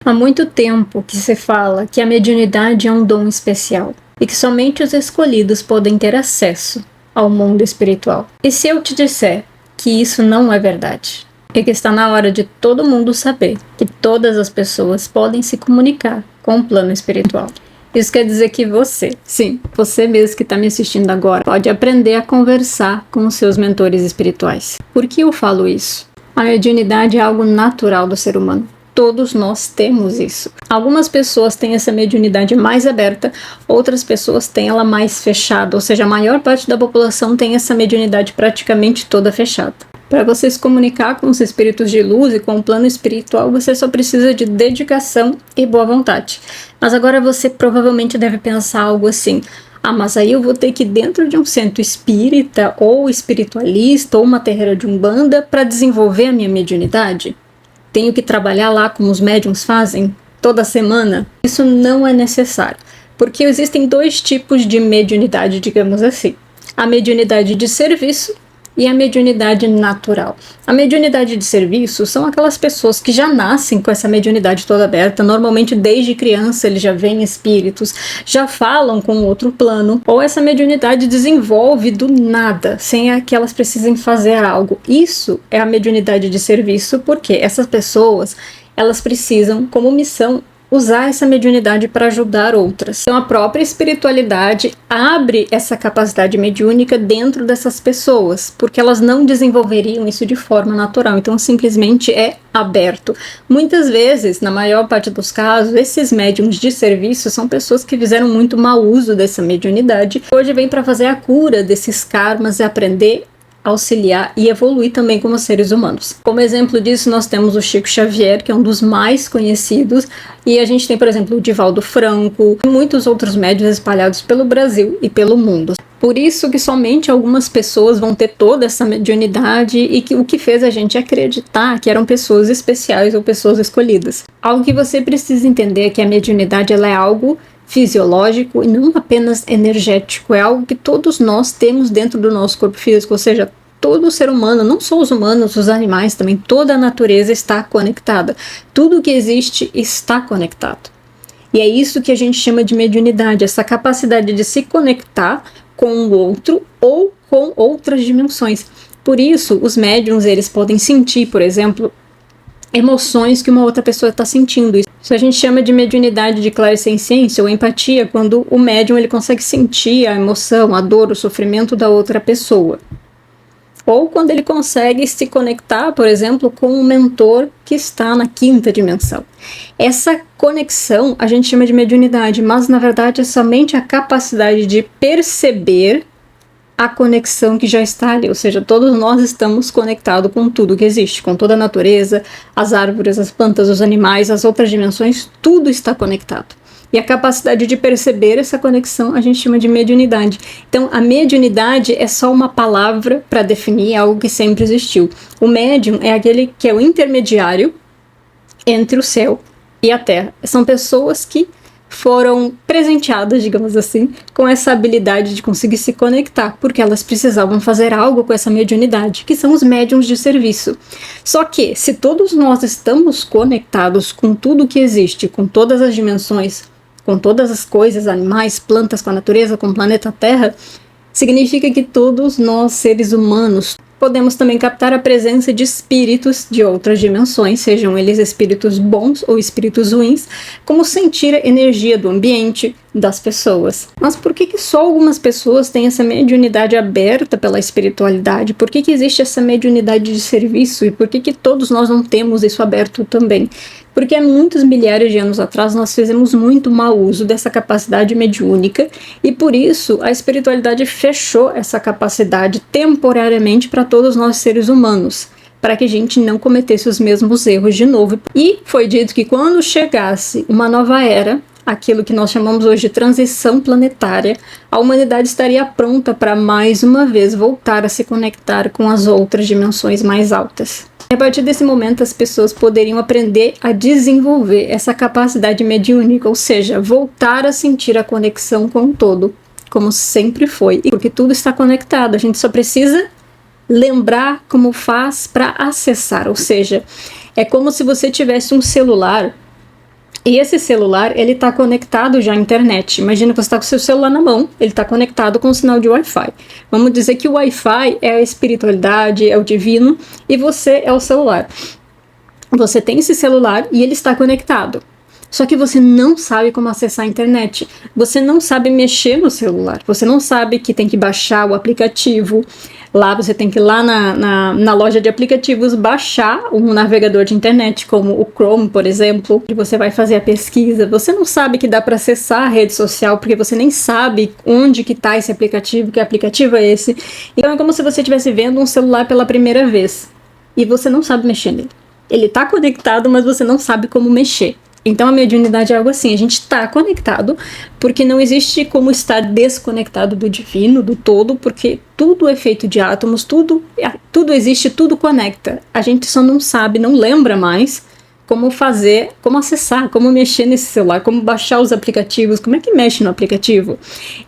Há muito tempo que se fala que a mediunidade é um dom especial e que somente os escolhidos podem ter acesso ao mundo espiritual. E se eu te disser que isso não é verdade? E que está na hora de todo mundo saber que todas as pessoas podem se comunicar com o plano espiritual. Isso quer dizer que você, sim, você mesmo que está me assistindo agora, pode aprender a conversar com os seus mentores espirituais. Por que eu falo isso? A mediunidade é algo natural do ser humano. Todos nós temos isso. Algumas pessoas têm essa mediunidade mais aberta, outras pessoas têm ela mais fechada, ou seja, a maior parte da população tem essa mediunidade praticamente toda fechada. Para você se comunicar com os espíritos de luz e com o plano espiritual, você só precisa de dedicação e boa vontade. Mas agora você provavelmente deve pensar algo assim: ah, mas aí eu vou ter que ir dentro de um centro espírita, ou espiritualista, ou uma terreira de umbanda para desenvolver a minha mediunidade? Tenho que trabalhar lá como os médiums fazem toda semana? Isso não é necessário, porque existem dois tipos de mediunidade, digamos assim: a mediunidade de serviço e a mediunidade natural. A mediunidade de serviço são aquelas pessoas que já nascem com essa mediunidade toda aberta, normalmente desde criança eles já veem espíritos, já falam com outro plano, ou essa mediunidade desenvolve do nada, sem que elas precisem fazer algo. Isso é a mediunidade de serviço, porque essas pessoas, elas precisam, como missão, usar essa mediunidade para ajudar outras. Então a própria espiritualidade abre essa capacidade mediúnica dentro dessas pessoas, porque elas não desenvolveriam isso de forma natural, então simplesmente é aberto. Muitas vezes, na maior parte dos casos, esses médiums de serviço são pessoas que fizeram muito mau uso dessa mediunidade, hoje vem para fazer a cura desses karmas e aprender, auxiliar e evoluir também como seres humanos. Como exemplo disso, nós temos o Chico Xavier, que é um dos mais conhecidos, e a gente tem, por exemplo, o Divaldo Franco e muitos outros médiuns espalhados pelo Brasil e pelo mundo. Por isso que somente algumas pessoas vão ter toda essa mediunidade e que o que fez a gente acreditar que eram pessoas especiais ou pessoas escolhidas. Algo que você precisa entender é que a mediunidade ela é algo fisiológico e não apenas energético, é algo que todos nós temos dentro do nosso corpo físico, ou seja, todo ser humano, não só os humanos, os animais também, toda a natureza está conectada, tudo que existe está conectado. E é isso que a gente chama de mediunidade, essa capacidade de se conectar com o outro ou com outras dimensões. Por isso, os médiums, eles podem sentir, por exemplo, emoções que uma outra pessoa está sentindo. Isso a gente chama de mediunidade de clarisciência ou empatia, quando o médium ele consegue sentir a emoção, a dor, o sofrimento da outra pessoa. Ou quando ele consegue se conectar, por exemplo, com um mentor que está na quinta dimensão. Essa conexão a gente chama de mediunidade, mas na verdade é somente a capacidade de perceber a conexão que já está ali, ou seja, todos nós estamos conectados com tudo que existe, com toda a natureza, as árvores, as plantas, os animais, as outras dimensões, tudo está conectado. E a capacidade de perceber essa conexão a gente chama de mediunidade. Então, a mediunidade é só uma palavra para definir algo que sempre existiu. O médium é aquele que é o intermediário entre o céu e a terra. São pessoas que foram presenteadas, digamos assim, com essa habilidade de conseguir se conectar, porque elas precisavam fazer algo com essa mediunidade, que são os médiums de serviço. Só que, se todos nós estamos conectados com tudo que existe, com todas as dimensões, com todas as coisas, animais, plantas, com a natureza, com o planeta Terra, significa que todos nós, seres humanos, podemos também captar a presença de espíritos de outras dimensões, sejam eles espíritos bons ou espíritos ruins, como sentir a energia do ambiente, das pessoas. Mas por que só algumas pessoas têm essa mediunidade aberta pela espiritualidade? Por que existe essa mediunidade de serviço? E por que todos nós não temos isso aberto também? Porque há muitos milhares de anos atrás nós fizemos muito mau uso dessa capacidade mediúnica e por isso a espiritualidade fechou essa capacidade temporariamente para todos nós seres humanos, para que a gente não cometesse os mesmos erros de novo. E foi dito que quando chegasse uma nova era, aquilo que nós chamamos hoje de transição planetária, a humanidade estaria pronta para mais uma vez voltar a se conectar com as outras dimensões mais altas. A partir desse momento, as pessoas poderiam aprender a desenvolver essa capacidade mediúnica, ou seja, voltar a sentir a conexão com o todo, como sempre foi, porque tudo está conectado, a gente só precisa lembrar como faz para acessar, ou seja, é como se você tivesse um celular E esse celular, ele está conectado já à internet. Imagina que você está com o seu celular na mão, ele está conectado com um sinal de Wi-Fi. Vamos dizer que o Wi-Fi é a espiritualidade, é o divino, e você é o celular. Você tem esse celular e ele está conectado. Só que você não sabe como acessar a internet. Você não sabe mexer no celular. Você não sabe que tem que baixar o aplicativo. Lá você tem que ir lá na loja de aplicativos baixar um navegador de internet, como o Chrome, por exemplo, e você vai fazer a pesquisa. Você não sabe que dá para acessar a rede social, porque você nem sabe onde que tá esse aplicativo, que aplicativo é esse. Então é como se você estivesse vendo um celular pela primeira vez e você não sabe mexer nele. Ele tá conectado, mas você não sabe como mexer. Então a mediunidade é algo assim, a gente está conectado, porque não existe como estar desconectado do divino, do todo, porque tudo é feito de átomos, tudo existe, tudo conecta. A gente só não sabe, não lembra mais como fazer, como acessar, como mexer nesse celular, como baixar os aplicativos, como é que mexe no aplicativo.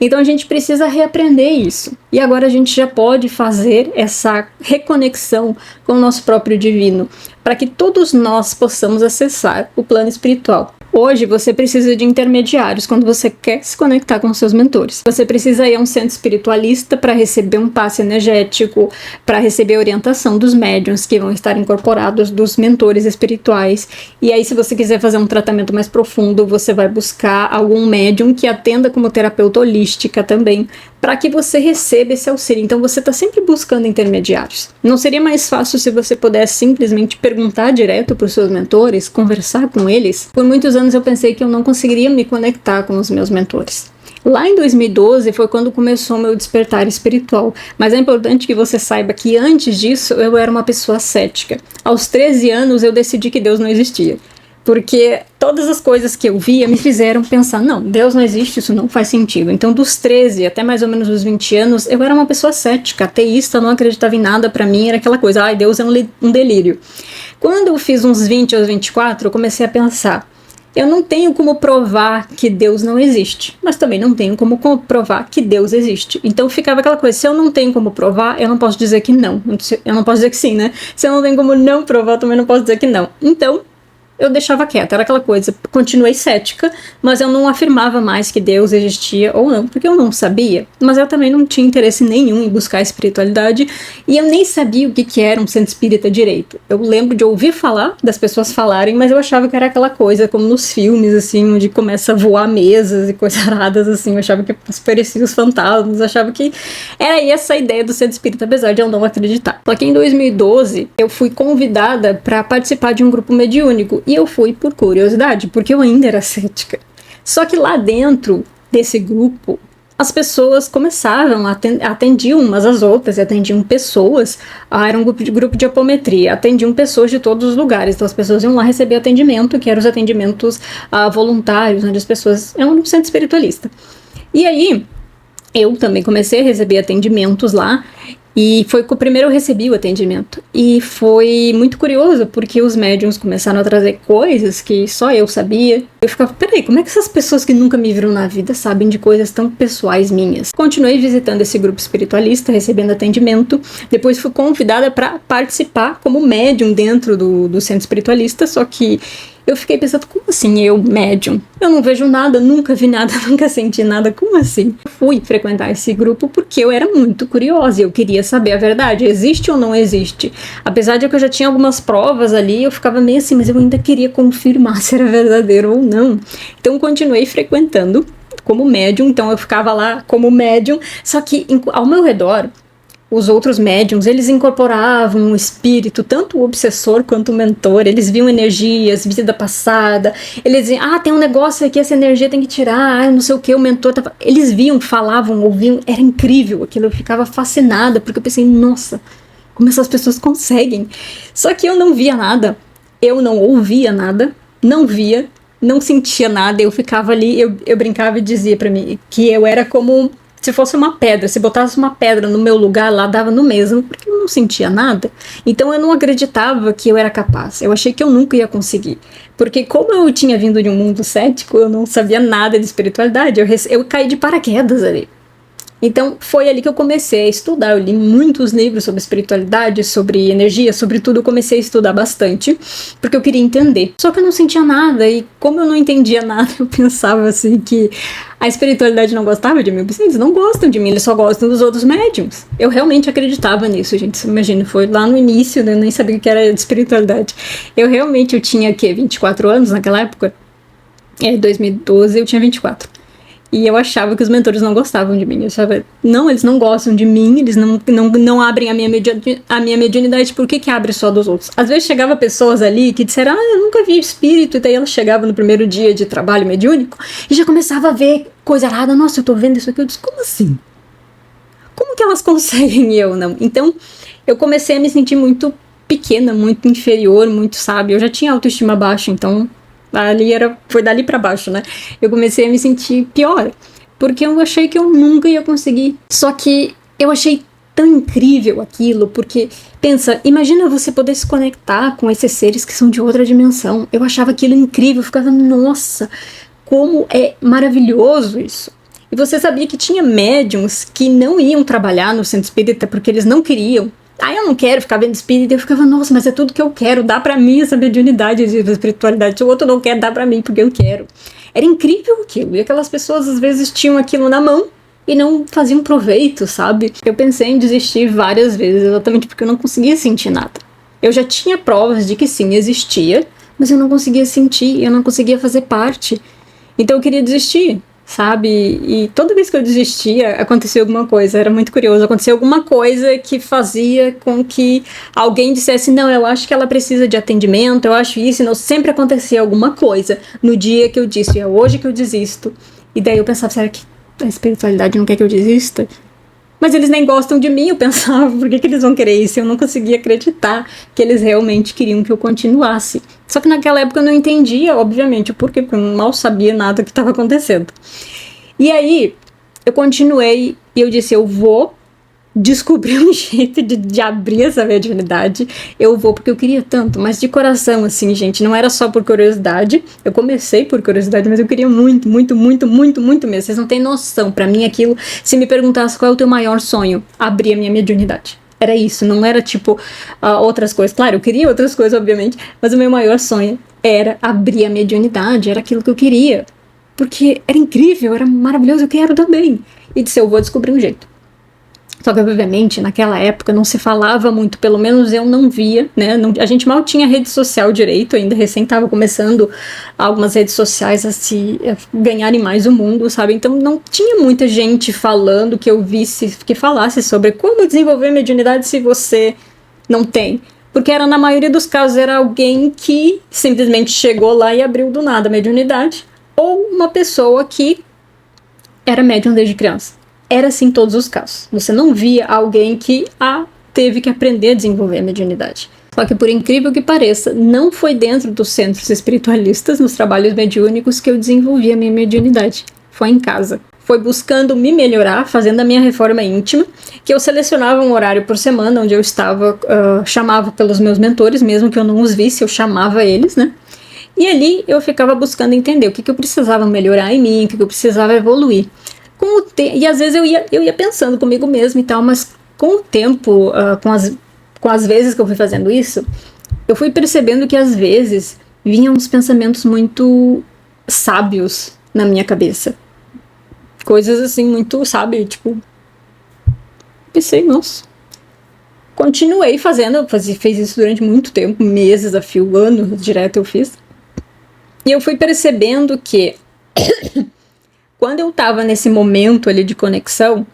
Então a gente precisa reaprender isso. E agora a gente já pode fazer essa reconexão com o nosso próprio divino, para que todos nós possamos acessar o plano espiritual. Hoje você precisa de intermediários quando você quer se conectar com seus mentores. Você precisa ir a um centro espiritualista para receber um passe energético, para receber a orientação dos médiuns que vão estar incorporados, dos mentores espirituais. E aí, se você quiser fazer um tratamento mais profundo, você vai buscar algum médium que atenda como terapeuta holística também, para que você receba esse auxílio. Então você está sempre buscando intermediários. Não seria mais fácil se você pudesse simplesmente perguntar direto para os seus mentores, conversar com eles? Por muitos anos eu pensei que eu não conseguiria me conectar com os meus mentores. Lá em 2012 foi quando começou o meu despertar espiritual, mas é importante que você saiba que antes disso eu era uma pessoa cética. Aos 13 anos eu decidi que Deus não existia. Porque todas as coisas que eu via me fizeram pensar, não, Deus não existe, isso não faz sentido. Então, dos 13 até mais ou menos os 20 anos, eu era uma pessoa cética, ateísta, não acreditava em nada. Pra mim era aquela coisa, ai, Deus é um delírio. Quando eu fiz uns 20 aos 24, eu comecei a pensar, eu não tenho como provar que Deus não existe, mas também não tenho como provar que Deus existe. Então ficava aquela coisa, se eu não tenho como provar, eu não posso dizer que não. Eu não posso dizer que sim, né? Se eu não tenho como não provar, também não posso dizer que não. Então, eu deixava quieta, era aquela coisa, continuei cética, mas eu não afirmava mais que Deus existia ou não, porque eu não sabia, mas eu também não tinha interesse nenhum em buscar a espiritualidade, e eu nem sabia o que era um centro espírita direito. Eu lembro de ouvir falar, das pessoas falarem, mas eu achava que era aquela coisa, como nos filmes, assim, onde começa a voar mesas e coisas raras, assim, eu achava que apareciam os fantasmas, eu achava que era essa a ideia do centro espírita, apesar de eu não acreditar. Só que em 2012, eu fui convidada para participar de um grupo mediúnico, e eu fui por curiosidade, porque eu ainda era cética. Só que lá dentro desse grupo, as pessoas começavam, atendiam umas às outras, atendiam pessoas, era um grupo de apometria, atendiam pessoas de todos os lugares, então as pessoas iam lá receber atendimento, que eram os atendimentos voluntários, onde as pessoas iam no centro espiritualista. E aí, eu também comecei a receber atendimentos lá, e foi que primeiro eu recebi o atendimento. E foi muito curioso, porque os médiums começaram a trazer coisas que só eu sabia. Eu ficava, peraí, como é que essas pessoas que nunca me viram na vida sabem de coisas tão pessoais minhas? Continuei visitando esse grupo espiritualista, recebendo atendimento. Depois fui convidada para participar como médium dentro do centro espiritualista, só que eu fiquei pensando, como assim eu, médium? Eu não vejo nada, nunca vi nada, nunca senti nada, como assim? Eu fui frequentar esse grupo porque eu era muito curiosa, eu queria saber a verdade, existe ou não existe? Apesar de que eu já tinha algumas provas ali, eu ficava meio assim, mas eu ainda queria confirmar se era verdadeiro ou não. Então continuei frequentando como médium, então eu ficava lá como médium, só que ao meu redor, os outros médiums, eles incorporavam um espírito, tanto o obsessor quanto o mentor, eles viam energias, vida passada, eles diziam, tem um negócio aqui, essa energia tem que tirar, não sei o que, o mentor tava... Eles viam, falavam, ouviam, era incrível aquilo, eu ficava fascinada, porque eu pensei, nossa, como essas pessoas conseguem? Só que eu não via nada, eu não ouvia nada, não via, não sentia nada, eu ficava ali, eu brincava e dizia pra mim que eu era como se fosse uma pedra, se botasse uma pedra no meu lugar lá, dava no mesmo, porque eu não sentia nada. Então eu não acreditava que eu era capaz, eu achei que eu nunca ia conseguir, porque como eu tinha vindo de um mundo cético, eu não sabia nada de espiritualidade, eu caí de paraquedas ali. Então foi ali que eu comecei a estudar. Eu li muitos livros sobre espiritualidade, sobre energia, sobre tudo. Eu comecei a estudar bastante, porque eu queria entender. Só que eu não sentia nada, e como eu não entendia nada, eu pensava assim que a espiritualidade não gostava de mim. Eu pensei, eles não gostam de mim, eles só gostam dos outros médiums. Eu realmente acreditava nisso, gente. Você imagina, foi lá no início, né? Eu nem sabia o que era espiritualidade. Eu tinha, 24 anos naquela época? 2012 eu tinha 24. E eu achava que os mentores não gostavam de mim. Eu achava, não, eles não gostam de mim, eles não abrem a minha mediunidade, por que abre só dos outros? Às vezes chegava pessoas ali que disseram, eu nunca vi espírito, e daí ela chegava no primeiro dia de trabalho mediúnico e já começava a ver coisa errada. Nossa, eu tô vendo isso aqui. Eu disse, como assim? Como que elas conseguem e eu não? Então, eu comecei a me sentir muito pequena, muito inferior, muito, sabe? Eu já tinha autoestima baixa, então foi dali pra baixo, né? Eu comecei a me sentir pior, porque eu achei que eu nunca ia conseguir. Só que eu achei tão incrível aquilo, porque, pensa, imagina você poder se conectar com esses seres que são de outra dimensão. Eu achava aquilo incrível, eu ficava, nossa, como é maravilhoso isso. E você sabia que tinha médiums que não iam trabalhar no centro espírita porque eles não queriam. Eu não quero ficar vendo espírito. Eu ficava, nossa, mas é tudo que eu quero. Dá pra mim essa mediunidade de espiritualidade. Se o outro não quer, dá pra mim porque eu quero. Era incrível aquilo. E aquelas pessoas às vezes tinham aquilo na mão e não faziam proveito, sabe? Eu pensei em desistir várias vezes, exatamente porque eu não conseguia sentir nada. Eu já tinha provas de que sim, existia, mas eu não conseguia sentir, eu não conseguia fazer parte. Então eu queria desistir, sabe? E toda vez que eu desistia, acontecia alguma coisa. Era muito curioso. Acontecia alguma coisa que fazia com que alguém dissesse, não, eu acho que ela precisa de atendimento, eu acho isso. E não, sempre acontecia alguma coisa no dia que eu disse, é hoje que eu desisto. E daí eu pensava, será que a espiritualidade não quer que eu desista? Mas eles nem gostam de mim, eu pensava, por que eles vão querer isso? Eu não conseguia acreditar que eles realmente queriam que eu continuasse. Só que naquela época eu não entendia, obviamente, o porquê, porque eu mal sabia nada que estava acontecendo. E aí, eu continuei e eu disse, eu vou descobrir um jeito de abrir essa mediunidade. Eu vou porque eu queria tanto, mas de coração, assim, gente, não era só por curiosidade. Eu comecei por curiosidade, mas eu queria muito, muito, muito, muito, muito mesmo. Vocês não têm noção. Pra mim, aquilo, se me perguntasse qual é o teu maior sonho, abrir a minha mediunidade. Era isso, não era tipo outras coisas. Claro, eu queria outras coisas, obviamente, mas o meu maior sonho era abrir a mediunidade, era aquilo que eu queria. Porque era incrível, era maravilhoso, eu quero também. E disse, eu vou descobrir um jeito. Só que, obviamente, naquela época não se falava muito, pelo menos eu não via, né? A gente mal tinha rede social direito, ainda recém estava começando algumas redes sociais a ganharem mais o mundo, sabe? Então não tinha muita gente falando que eu visse, que falasse sobre como desenvolver mediunidade se você não tem. Porque na maioria dos casos era alguém que simplesmente chegou lá e abriu do nada a mediunidade, ou uma pessoa que era médium desde criança. Era assim em todos os casos. Você não via alguém que teve que aprender a desenvolver a mediunidade. Só que, por incrível que pareça, não foi dentro dos centros espiritualistas, nos trabalhos mediúnicos, que eu desenvolvi a minha mediunidade. Foi em casa. Foi buscando me melhorar, fazendo a minha reforma íntima, que eu selecionava um horário por semana, onde eu estava, chamava pelos meus mentores, mesmo que eu não os visse, eu chamava eles, né? E ali eu ficava buscando entender o que eu precisava melhorar em mim, o que eu precisava evoluir. E às vezes eu ia pensando comigo mesmo e tal, mas com o tempo, com as vezes que eu fui fazendo isso, eu fui percebendo que às vezes vinham uns pensamentos muito sábios na minha cabeça. Coisas assim muito, sabe, tipo... Pensei, nossa. Continuei fazendo, fiz isso durante muito tempo, meses a fio, anos direto eu fiz. E eu fui percebendo que... Quando eu estava nesse momento ali de conexão,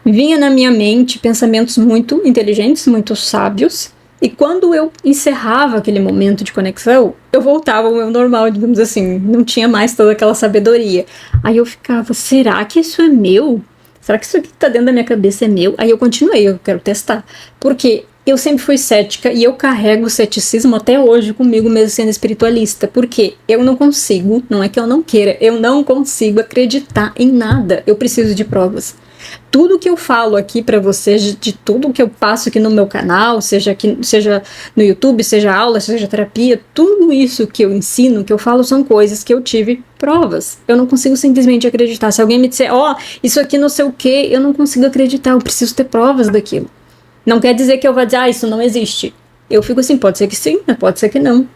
vinha na minha mente pensamentos muito inteligentes, muito sábios, e quando eu encerrava aquele momento de conexão, eu voltava ao meu normal, digamos assim, não tinha mais toda aquela sabedoria. Aí eu ficava, será que isso é meu? Será que isso aqui que tá dentro da minha cabeça é meu? Aí eu continuei, eu quero testar. Porque eu sempre fui cética e eu carrego o ceticismo até hoje comigo mesmo sendo espiritualista, porque eu não consigo, não é que eu não queira, eu não consigo acreditar em nada, eu preciso de provas. Tudo que eu falo aqui para vocês, de tudo que eu passo aqui no meu canal, seja no YouTube, seja aula, seja terapia, tudo isso que eu ensino, que eu falo, são coisas que eu tive provas. Eu não consigo simplesmente acreditar. Se alguém me disser, isso aqui não sei o que, eu não consigo acreditar, eu preciso ter provas daquilo. Não quer dizer que eu vá dizer, isso não existe. Eu fico assim, pode ser que sim, mas pode ser que não.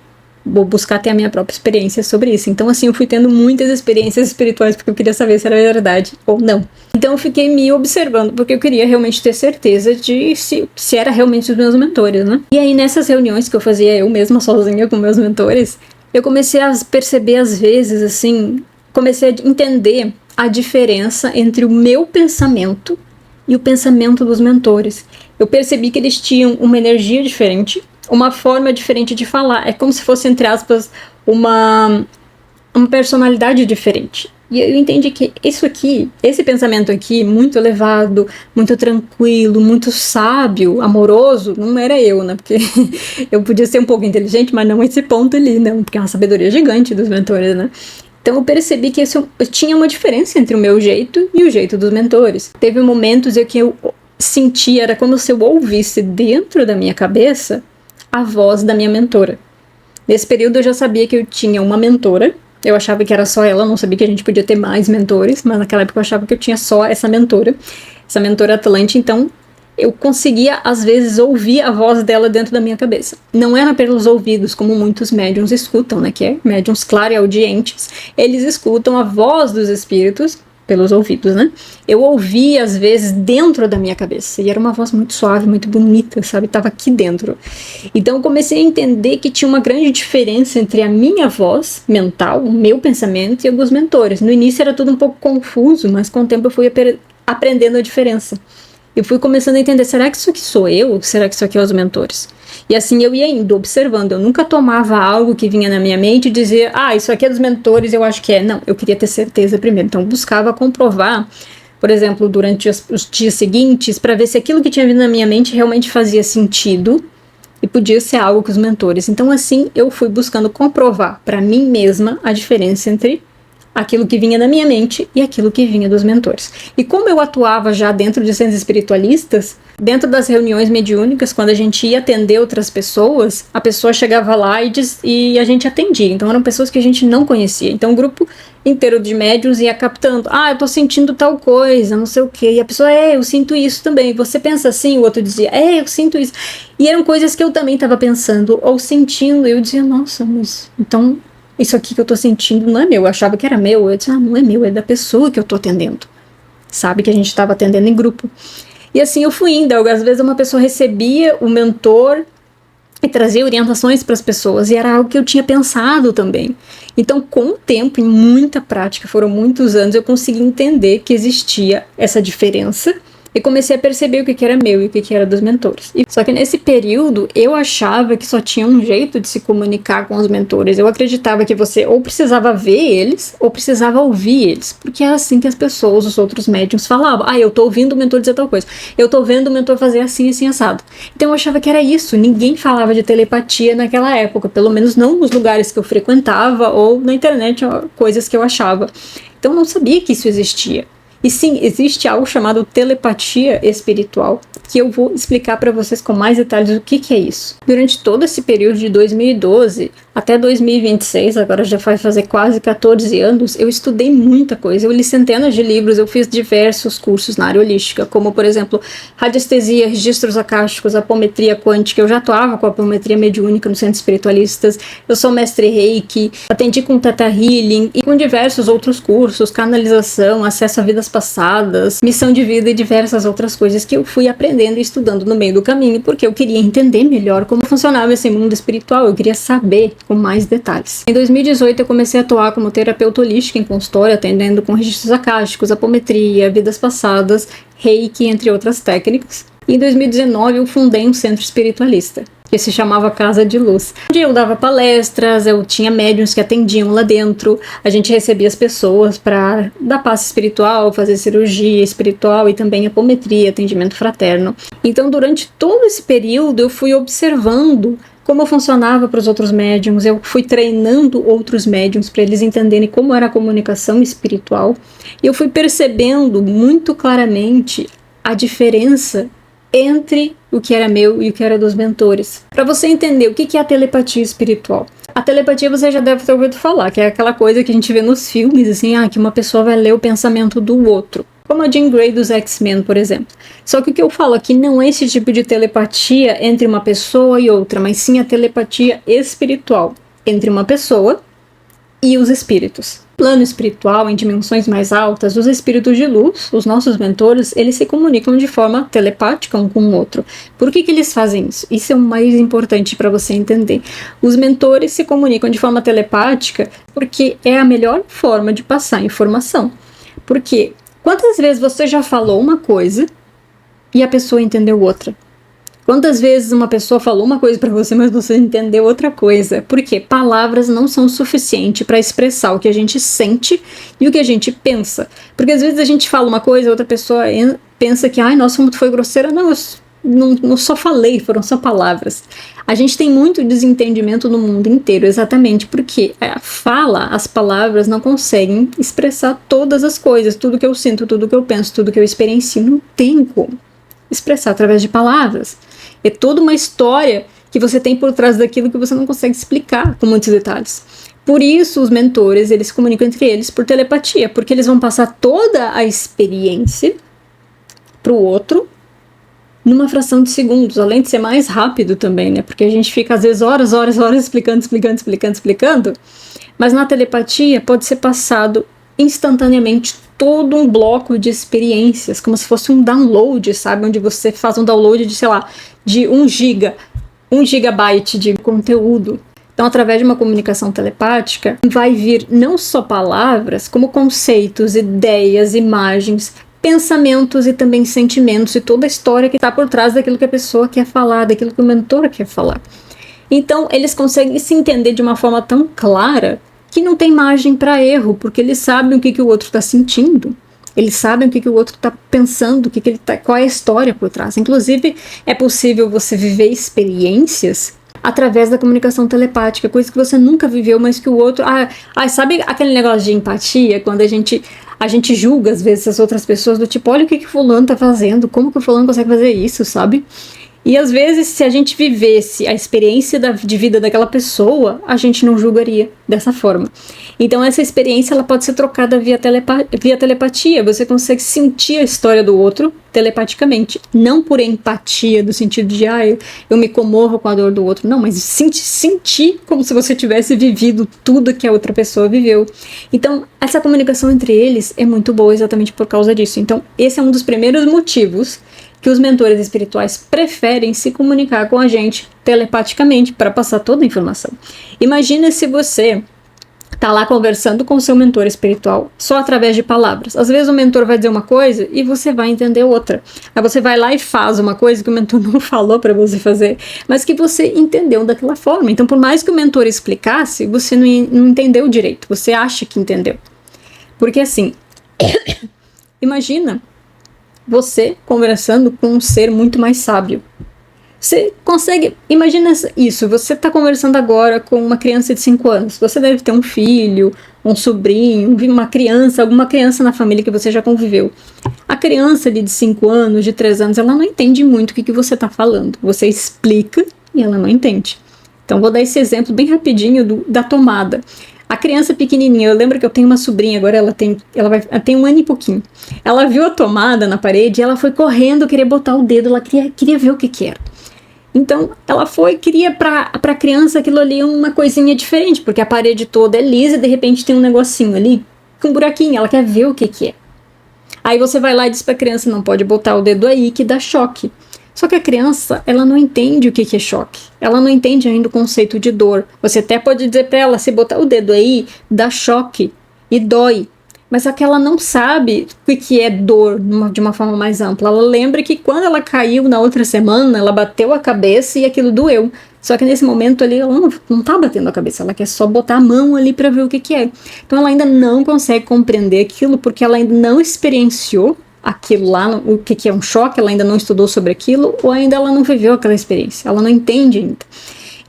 Vou buscar ter a minha própria experiência sobre isso. Então, assim, eu fui tendo muitas experiências espirituais porque eu queria saber se era verdade ou não. Então, eu fiquei me observando porque eu queria realmente ter certeza de se era realmente os meus mentores, né? E aí, nessas reuniões que eu fazia eu mesma sozinha com meus mentores, eu comecei a perceber, às vezes, assim, comecei a entender a diferença entre o meu pensamento e o pensamento dos mentores. Eu percebi que eles tinham uma energia diferente, uma forma diferente de falar. É como se fosse, entre aspas, uma personalidade diferente. E eu entendi que esse pensamento aqui, muito elevado, muito tranquilo, muito sábio, amoroso, não era eu, né? Porque eu podia ser um pouco inteligente, mas não esse ponto ali, não. Porque é uma sabedoria gigante dos mentores, né? Então eu percebi que tinha uma diferença entre o meu jeito e o jeito dos mentores. Teve momentos em que eu sentia, era como se eu ouvisse dentro da minha cabeça a voz da minha mentora. Nesse período eu já sabia que eu tinha uma mentora. Eu achava que era só ela, não sabia que a gente podia ter mais mentores, mas naquela época eu achava que eu tinha só essa mentora Atlante. Então eu conseguia, às vezes, ouvir a voz dela dentro da minha cabeça. Não era pelos ouvidos, como muitos médiums escutam, né? Que é médiums clareaudientes. Eles escutam a voz dos espíritos pelos ouvidos, né? Eu ouvia, às vezes, dentro da minha cabeça. E era uma voz muito suave, muito bonita, sabe? Tava aqui dentro. Então, eu comecei a entender que tinha uma grande diferença entre a minha voz mental, o meu pensamento e a dos mentores. No início era tudo um pouco confuso, mas com o tempo eu fui aprendendo a diferença. Eu fui começando a entender, será que isso aqui sou eu? Será que isso aqui é os mentores? E assim eu ia indo, observando. Eu nunca tomava algo que vinha na minha mente e dizia, isso aqui é dos mentores, eu acho que é. Não, eu queria ter certeza primeiro. Então eu buscava comprovar, por exemplo, durante os dias seguintes, para ver se aquilo que tinha vindo na minha mente realmente fazia sentido e podia ser algo com os mentores. Então assim eu fui buscando comprovar para mim mesma a diferença entre aquilo que vinha da minha mente e aquilo que vinha dos mentores. E como eu atuava já dentro de centros espiritualistas, dentro das reuniões mediúnicas, quando a gente ia atender outras pessoas, a pessoa chegava lá e a gente atendia. Então eram pessoas que a gente não conhecia. Então o grupo inteiro de médiuns ia captando. Eu tô sentindo tal coisa, não sei o quê. E a pessoa, eu sinto isso também. Você pensa assim? O outro dizia, eu sinto isso. E eram coisas que eu também estava pensando ou sentindo. E eu dizia, nossa, mas então isso aqui que eu tô sentindo não é meu. Eu achava que era meu. Eu disse, não é meu, é da pessoa que eu tô atendendo. Sabe que a gente tava atendendo em grupo. E assim eu fui indo. Às vezes uma pessoa recebia o mentor e trazia orientações para as pessoas. E era algo que eu tinha pensado também. Então, com o tempo, em muita prática, foram muitos anos, eu consegui entender que existia essa diferença. E comecei a perceber o que era meu e o que era dos mentores. Só que nesse período, eu achava que só tinha um jeito de se comunicar com os mentores. Eu acreditava que você ou precisava ver eles, ou precisava ouvir eles. Porque é assim que as pessoas, os outros médiums, falavam. Eu tô ouvindo o mentor dizer tal coisa. Eu tô vendo o mentor fazer assim, assim, assado. Então eu achava que era isso. Ninguém falava de telepatia naquela época. Pelo menos não nos lugares que eu frequentava ou na internet, coisas que eu achava. Então eu não sabia que isso existia. E sim, existe algo chamado telepatia espiritual, que eu vou explicar para vocês com mais detalhes o que é isso. Durante todo esse período de 2012 até 2026, agora já vai fazer quase 14 anos, eu estudei muita coisa. Eu li centenas de livros, eu fiz diversos cursos na área holística, como, por exemplo, radiestesia, registros acásticos, apometria quântica. Eu já atuava com a apometria mediúnica no Centro Espiritualistas. Eu sou mestre Reiki, atendi com Theta Healing e com diversos outros cursos, canalização, acesso a vidas passadas, missão de vida e diversas outras coisas que eu fui aprendendo e estudando no meio do caminho, porque eu queria entender melhor como funcionava esse mundo espiritual. Eu queria saber com mais detalhes. Em 2018 eu comecei a atuar como terapeuta holística em consultório, atendendo com registros acásticos, apometria, vidas passadas, Reiki, entre outras técnicas. E em 2019 eu fundei um centro espiritualista, que se chamava Casa de Luz, onde eu dava palestras, eu tinha médiuns que atendiam lá dentro, a gente recebia as pessoas para dar passe espiritual, fazer cirurgia espiritual e também apometria, atendimento fraterno. Então durante todo esse período eu fui observando como funcionava para os outros médiums, eu fui treinando outros médiums para eles entenderem como era a comunicação espiritual, e eu fui percebendo muito claramente a diferença entre o que era meu e o que era dos mentores. Para você entender o que é a telepatia espiritual. A telepatia você já deve ter ouvido falar, que é aquela coisa que a gente vê nos filmes, assim, que uma pessoa vai ler o pensamento do outro. Como a Jean Grey dos X-Men, por exemplo. Só que o que eu falo aqui não é esse tipo de telepatia entre uma pessoa e outra, mas sim a telepatia espiritual entre uma pessoa e os espíritos. No plano espiritual, em dimensões mais altas, os espíritos de luz, os nossos mentores, eles se comunicam de forma telepática um com o outro. Por que eles fazem isso? Isso é o mais importante para você entender. Os mentores se comunicam de forma telepática porque é a melhor forma de passar informação. Porque quantas vezes você já falou uma coisa e a pessoa entendeu outra? Quantas vezes uma pessoa falou uma coisa para você, mas você entendeu outra coisa? Porque palavras não são suficientes para expressar o que a gente sente e o que a gente pensa. Porque às vezes a gente fala uma coisa, a outra pessoa pensa que, ai, nossa, como tu foi grosseira. Não, eu não só falei, foram só palavras. A gente tem muito desentendimento no mundo inteiro, exatamente porque a fala, as palavras não conseguem expressar todas as coisas, tudo que eu sinto, tudo que eu penso, tudo que eu experiencio, não tem como expressar através de palavras. É toda uma história que você tem por trás daquilo que você não consegue explicar com muitos detalhes. Por isso, os mentores, eles se comunicam entre eles por telepatia, porque eles vão passar toda a experiência para o outro numa fração de segundos, além de ser mais rápido também, né? Porque a gente fica, às vezes, horas explicando, mas na telepatia pode ser passado instantaneamente todo um bloco de experiências, como se fosse um download, sabe? Onde você faz um download de, sei lá, de 1 gigabyte de conteúdo. Então, através de uma comunicação telepática, vai vir não só palavras, como conceitos, ideias, imagens, pensamentos e também sentimentos e toda a história que está por trás daquilo que a pessoa quer falar, daquilo que o mentor quer falar. Então, eles conseguem se entender de uma forma tão clara que não tem margem para erro, porque eles sabem o que o outro está sentindo, eles sabem o que o outro está pensando, qual é a história por trás. Inclusive, é possível você viver experiências através da comunicação telepática, coisa que você nunca viveu, mas que o outro... sabe aquele negócio de empatia, quando a gente julga, às vezes, as outras pessoas, do tipo, olha o que o fulano tá fazendo, como que o fulano consegue fazer isso, sabe? E às vezes, se a gente vivesse a experiência de vida daquela pessoa, a gente não julgaria dessa forma. Então essa experiência ela pode ser trocada via telepatia. Você consegue sentir a história do outro telepaticamente. Não por empatia, do sentido de eu me comovo com a dor do outro. Não, mas sentir como se você tivesse vivido tudo que a outra pessoa viveu. Então essa comunicação entre eles é muito boa exatamente por causa disso. Então esse é um dos primeiros motivos que os mentores espirituais preferem se comunicar com a gente telepaticamente para passar toda a informação. Imagina se você tá lá conversando com o seu mentor espiritual só através de palavras. Às vezes o mentor vai dizer uma coisa e você vai entender outra. Aí você vai lá e faz uma coisa que o mentor não falou para você fazer, mas que você entendeu daquela forma. Então, por mais que o mentor explicasse, você não entendeu direito. Você acha que entendeu. Porque assim, imagina você conversando com um ser muito mais sábio. Você consegue... Imagina isso, você está conversando agora com uma criança de 5 anos. Você deve ter um filho, um sobrinho, uma criança, alguma criança na família que você já conviveu. A criança ali de 5 anos, de 3 anos, ela não entende muito o que você está falando. Você explica e ela não entende. Então, vou dar esse exemplo bem rapidinho da tomada. A criança pequenininha, eu lembro que eu tenho uma sobrinha, agora ela tem 1 ano e pouquinho. Ela viu a tomada na parede e ela foi correndo querer botar o dedo, ela queria ver o que era. Então, ela queria pra criança aquilo ali uma coisinha diferente, porque a parede toda é lisa e de repente tem um negocinho ali com um buraquinho, ela quer ver o que é. Aí você vai lá e diz pra criança, não pode botar o dedo aí que dá choque. Só que a criança, ela não entende o que é choque. Ela não entende ainda o conceito de dor. Você até pode dizer pra ela, se botar o dedo aí, dá choque e dói. Mas é que ela não sabe o que é dor de uma forma mais ampla. Ela lembra que quando ela caiu na outra semana, ela bateu a cabeça e aquilo doeu. Só que nesse momento ali, ela não tá batendo a cabeça, ela quer só botar a mão ali pra ver o que é. Então ela ainda não consegue compreender aquilo, porque ela ainda não experienciou aquilo lá, o que é um choque, ela ainda não estudou sobre aquilo, ou ainda ela não viveu aquela experiência, ela não entende ainda.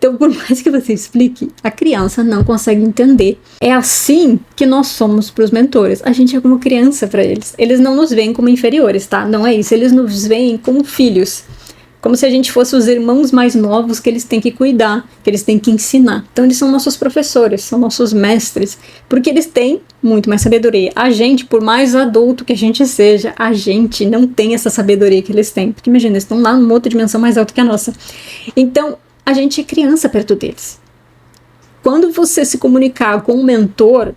Então, por mais que você explique, a criança não consegue entender. É assim que nós somos para os mentores. A gente é como criança para eles. Eles não nos veem como inferiores, tá? Não é isso. Eles nos veem como filhos. Como se a gente fosse os irmãos mais novos que eles têm que cuidar, que eles têm que ensinar. Então, eles são nossos professores, são nossos mestres, porque eles têm muito mais sabedoria. A gente, por mais adulto que a gente seja, a gente não tem essa sabedoria que eles têm. Porque imagina, eles estão lá numa outra dimensão mais alta que a nossa. Então, a gente é criança perto deles. Quando você se comunicar com um mentor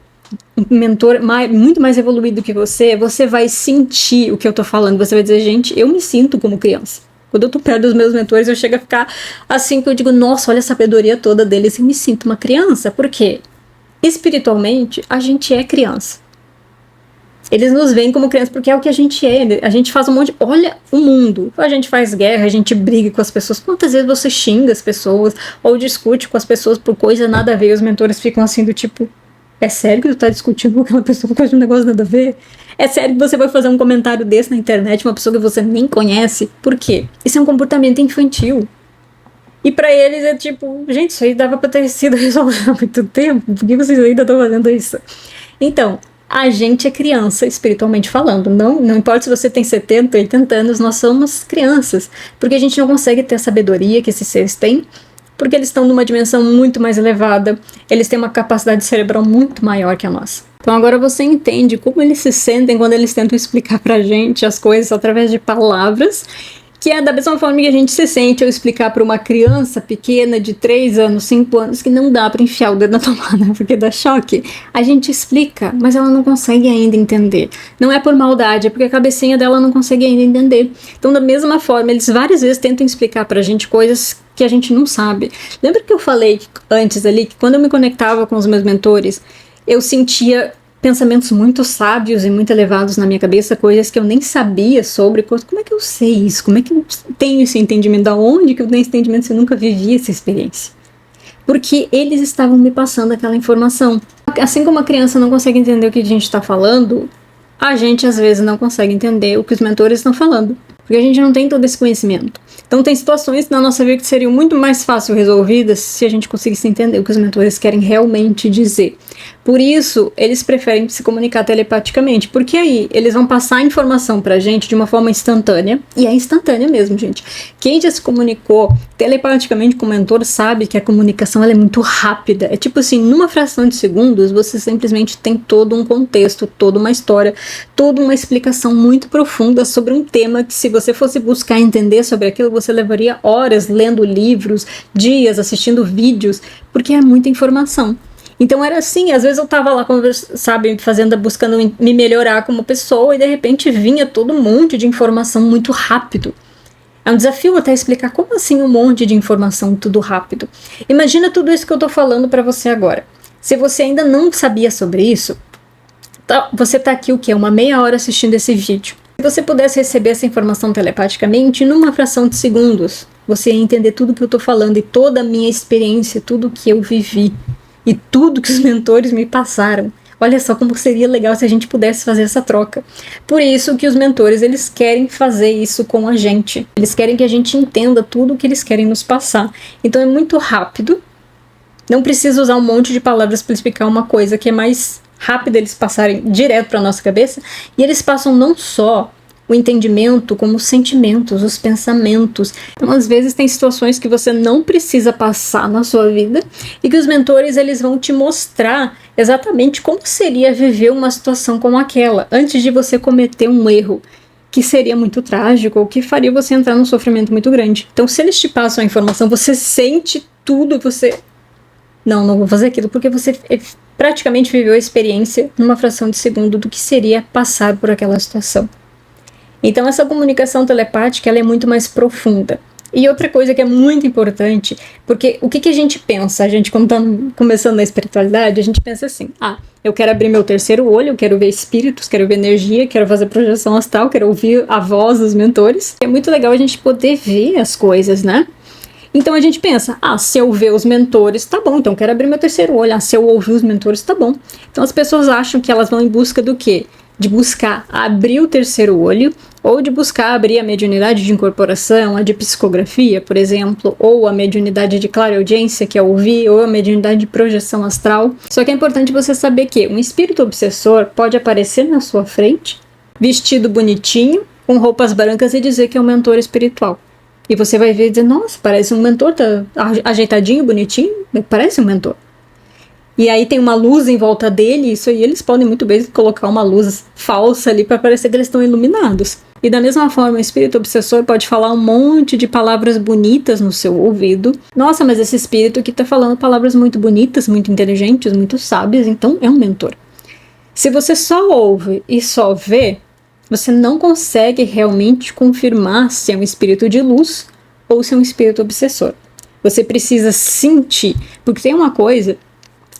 muito mais evoluído que você vai sentir o que eu tô falando. Você vai dizer, gente, eu me sinto como criança. Quando eu tô perto dos meus mentores, eu chego a ficar assim, que eu digo, nossa, olha a sabedoria toda deles. Eu me sinto uma criança. Por quê? Espiritualmente, a gente é criança. Eles nos veem como criança porque é o que a gente é. A gente faz um monte de... Olha o mundo. A gente faz guerra, a gente briga com as pessoas. Quantas vezes você xinga as pessoas ou discute com as pessoas por coisa nada a ver? Os mentores ficam assim do tipo... É sério que tu tá discutindo com aquela pessoa por causa de um negócio nada a ver? É sério que você vai fazer um comentário desse na internet, uma pessoa que você nem conhece? Por quê? Isso é um comportamento infantil. E pra eles é tipo... Gente, isso aí dava pra ter sido resolvido há muito tempo. Por que vocês ainda estão fazendo isso? Então... A gente é criança, espiritualmente falando. Não importa se você tem 70, 80 anos, nós somos crianças. Porque a gente não consegue ter a sabedoria que esses seres têm, porque eles estão numa dimensão muito mais elevada, eles têm uma capacidade cerebral muito maior que a nossa. Então agora você entende como eles se sentem quando eles tentam explicar pra gente as coisas através de palavras, que é da mesma forma que a gente se sente ao explicar para uma criança pequena de 3 anos, 5 anos, que não dá para enfiar o dedo na tomada porque dá choque. A gente explica, mas ela não consegue ainda entender. Não é por maldade, é porque a cabecinha dela não consegue ainda entender. Então, da mesma forma, eles várias vezes tentam explicar pra gente coisas que a gente não sabe. Lembra que eu falei antes ali, que quando eu me conectava com os meus mentores, eu sentia pensamentos muito sábios e muito elevados na minha cabeça, coisas que eu nem sabia sobre. Como é que eu sei isso? Como é que eu tenho esse entendimento? Da onde que eu tenho esse entendimento se eu nunca vivi essa experiência? Porque eles estavam me passando aquela informação. Assim como a criança não consegue entender o que a gente está falando, a gente às vezes não consegue entender o que os mentores estão falando. Porque a gente não tem todo esse conhecimento. Então tem situações na nossa vida que seriam muito mais fácil resolvidas se a gente conseguisse entender o que os mentores querem realmente dizer. Por isso, eles preferem se comunicar telepaticamente, porque aí eles vão passar a informação pra gente de uma forma instantânea, e é instantânea mesmo, gente. Quem já se comunicou telepaticamente com o mentor sabe que a comunicação ela é muito rápida. É tipo assim, numa fração de segundos, você simplesmente tem todo um contexto, toda uma história, toda uma explicação muito profunda sobre um tema que, se você fosse buscar entender sobre aquilo, você levaria horas lendo livros, dias assistindo vídeos, porque é muita informação. Então era assim, às vezes eu tava lá, buscando me melhorar como pessoa, e de repente vinha todo um monte de informação muito rápido. É um desafio até explicar como assim um monte de informação tudo rápido. Imagina tudo isso que eu tô falando pra você agora. Se você ainda não sabia sobre isso, você tá aqui o quê? Uma meia hora assistindo esse vídeo. Se você pudesse receber essa informação telepaticamente, numa fração de segundos, você ia entender tudo que eu tô falando e toda a minha experiência, tudo que eu vivi. E tudo que os mentores me passaram. Olha só como seria legal se a gente pudesse fazer essa troca. Por isso que os mentores, eles querem fazer isso com a gente. Eles querem que a gente entenda tudo o que eles querem nos passar. Então é muito rápido. Não precisa usar um monte de palavras para explicar uma coisa que é mais rápida eles passarem direto para nossa cabeça. E eles passam não só o entendimento, como os sentimentos, os pensamentos. Então, às vezes, tem situações que você não precisa passar na sua vida e que os mentores eles vão te mostrar exatamente como seria viver uma situação como aquela, antes de você cometer um erro que seria muito trágico ou que faria você entrar num sofrimento muito grande. Então, se eles te passam a informação, você sente tudo, você... Não vou fazer aquilo, porque você praticamente viveu a experiência numa fração de segundo do que seria passar por aquela situação. Então essa comunicação telepática ela é muito mais profunda. E outra coisa que é muito importante, porque o que a gente pensa? A gente, quando está começando na espiritualidade, a gente pensa assim, eu quero abrir meu terceiro olho, eu quero ver espíritos, quero ver energia, quero fazer projeção astral, quero ouvir a voz dos mentores. É muito legal a gente poder ver as coisas, né? Então a gente pensa, se eu ver os mentores, tá bom, então eu quero abrir meu terceiro olho. Se eu ouvir os mentores, tá bom. Então as pessoas acham que elas vão em busca do quê? De buscar abrir o terceiro olho ou de buscar abrir a mediunidade de incorporação, a de psicografia, por exemplo, ou a mediunidade de clareaudiência, que é ouvir, ou a mediunidade de projeção astral. Só que é importante você saber que um espírito obsessor pode aparecer na sua frente, vestido bonitinho, com roupas brancas e dizer que é um mentor espiritual. E você vai ver e dizer, nossa, parece um mentor, tá ajeitadinho, bonitinho, parece um mentor. E aí tem uma luz em volta dele, isso aí eles podem muito bem colocar uma luz falsa ali para parecer que eles estão iluminados. E da mesma forma, o espírito obsessor pode falar um monte de palavras bonitas no seu ouvido. Nossa, mas esse espírito aqui tá falando palavras muito bonitas, muito inteligentes, muito sábias, então é um mentor. Se você só ouve e só vê, você não consegue realmente confirmar se é um espírito de luz ou se é um espírito obsessor. Você precisa sentir, porque tem uma coisa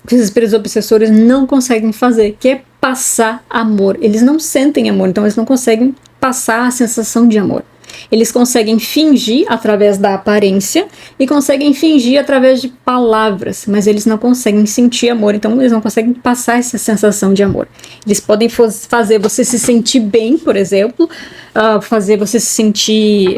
que os espíritos obsessores não conseguem fazer, que é passar amor. Eles não sentem amor, então eles não conseguem passar a sensação de amor. Eles conseguem fingir através da aparência e conseguem fingir através de palavras, mas eles não conseguem sentir amor, então eles não conseguem passar essa sensação de amor. Eles podem fazer você se sentir bem, por exemplo, fazer você se sentir...